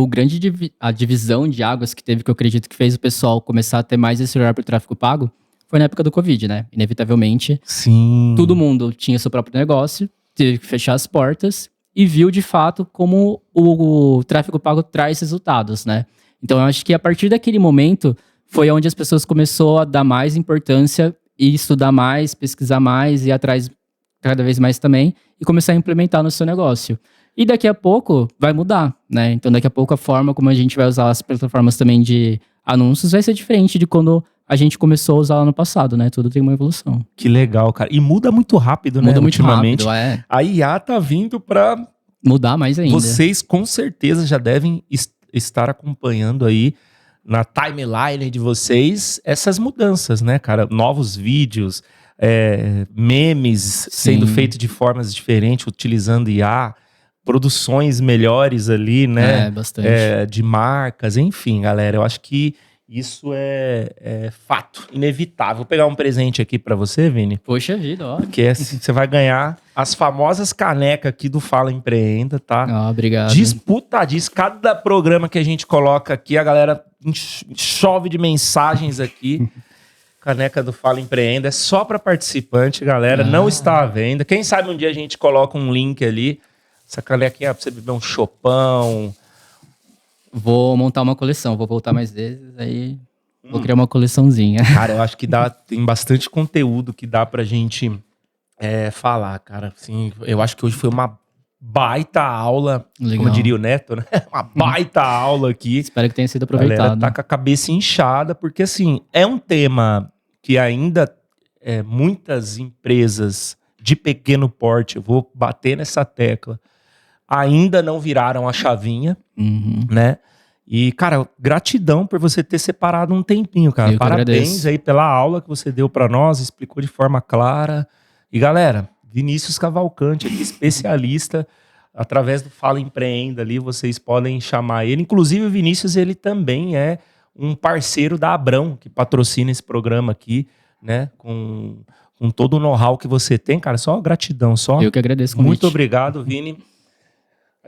a divisão de águas que teve, que eu acredito que fez o pessoal começar a ter mais esse olhar para o tráfego pago, foi na época do Covid, né? Inevitavelmente. Sim. Todo mundo tinha seu próprio negócio, teve que fechar as portas e viu de fato como o tráfego pago traz resultados, né? Então eu acho que a partir daquele momento foi onde as pessoas começaram a dar mais importância e estudar mais, pesquisar mais e ir atrás cada vez mais também e começar a implementar no seu negócio. E daqui a pouco vai mudar, né? Então daqui a pouco a forma como a gente vai usar as plataformas também de anúncios vai ser diferente de quando a gente começou a usar lá no passado, né? Tudo tem uma evolução. Que legal, cara. E muda muito rápido, né? Muda muito rápido, A IA tá vindo pra mudar mais ainda. Vocês com certeza já devem estar acompanhando aí na timeline de vocês essas mudanças, né, cara? Novos vídeos, memes sendo feitos de formas diferentes, utilizando IA, produções melhores ali, né? Bastante. De marcas, enfim, galera. Eu acho que isso é fato, inevitável. Vou pegar um presente aqui pra você, Vini. Poxa vida, ó. Que você vai ganhar as famosas canecas aqui do Fala Empreenda, tá? Obrigado. Disputadíssimo. Cada programa que a gente coloca aqui, a galera chove de mensagens aqui. Caneca do Fala Empreenda. É só pra participante, galera. Não está à venda. Quem sabe um dia a gente coloca um link ali. Essa canequinha pra você beber um chopão. Vou montar uma coleção, vou voltar mais vezes, aí vou criar uma coleçãozinha. Cara, eu acho que tem bastante conteúdo que dá pra gente falar, cara. Assim, eu acho que hoje foi uma baita aula, Legal. Como diria o Neto, né? Uma baita aula aqui. Espero que tenha sido aproveitado. A galera tá com a cabeça inchada, porque assim, é um tema que ainda muitas empresas de pequeno porte, eu vou bater nessa tecla, ainda não viraram a chavinha, né? E, cara, gratidão por você ter separado um tempinho, cara. Parabéns aí pela aula que você deu para nós, explicou de forma clara. E, galera, Vinícius Cavalcante, aqui, especialista, através do Fala Empreenda ali, vocês podem chamar ele. Inclusive, o Vinícius, ele também é um parceiro da Abrão, que patrocina esse programa aqui, né? Com todo o know-how que você tem, cara. Só gratidão, só. Eu que agradeço o convite. Muito obrigado, Vini.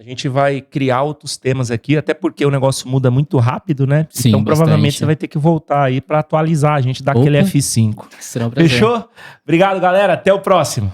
A gente vai criar outros temas aqui, até porque o negócio muda muito rápido, né? Sim, então provavelmente bastante. você vai ter que voltar aí pra atualizar a gente, dar aquele F5. Será um prazer. Fechou? Obrigado, galera. Até o próximo.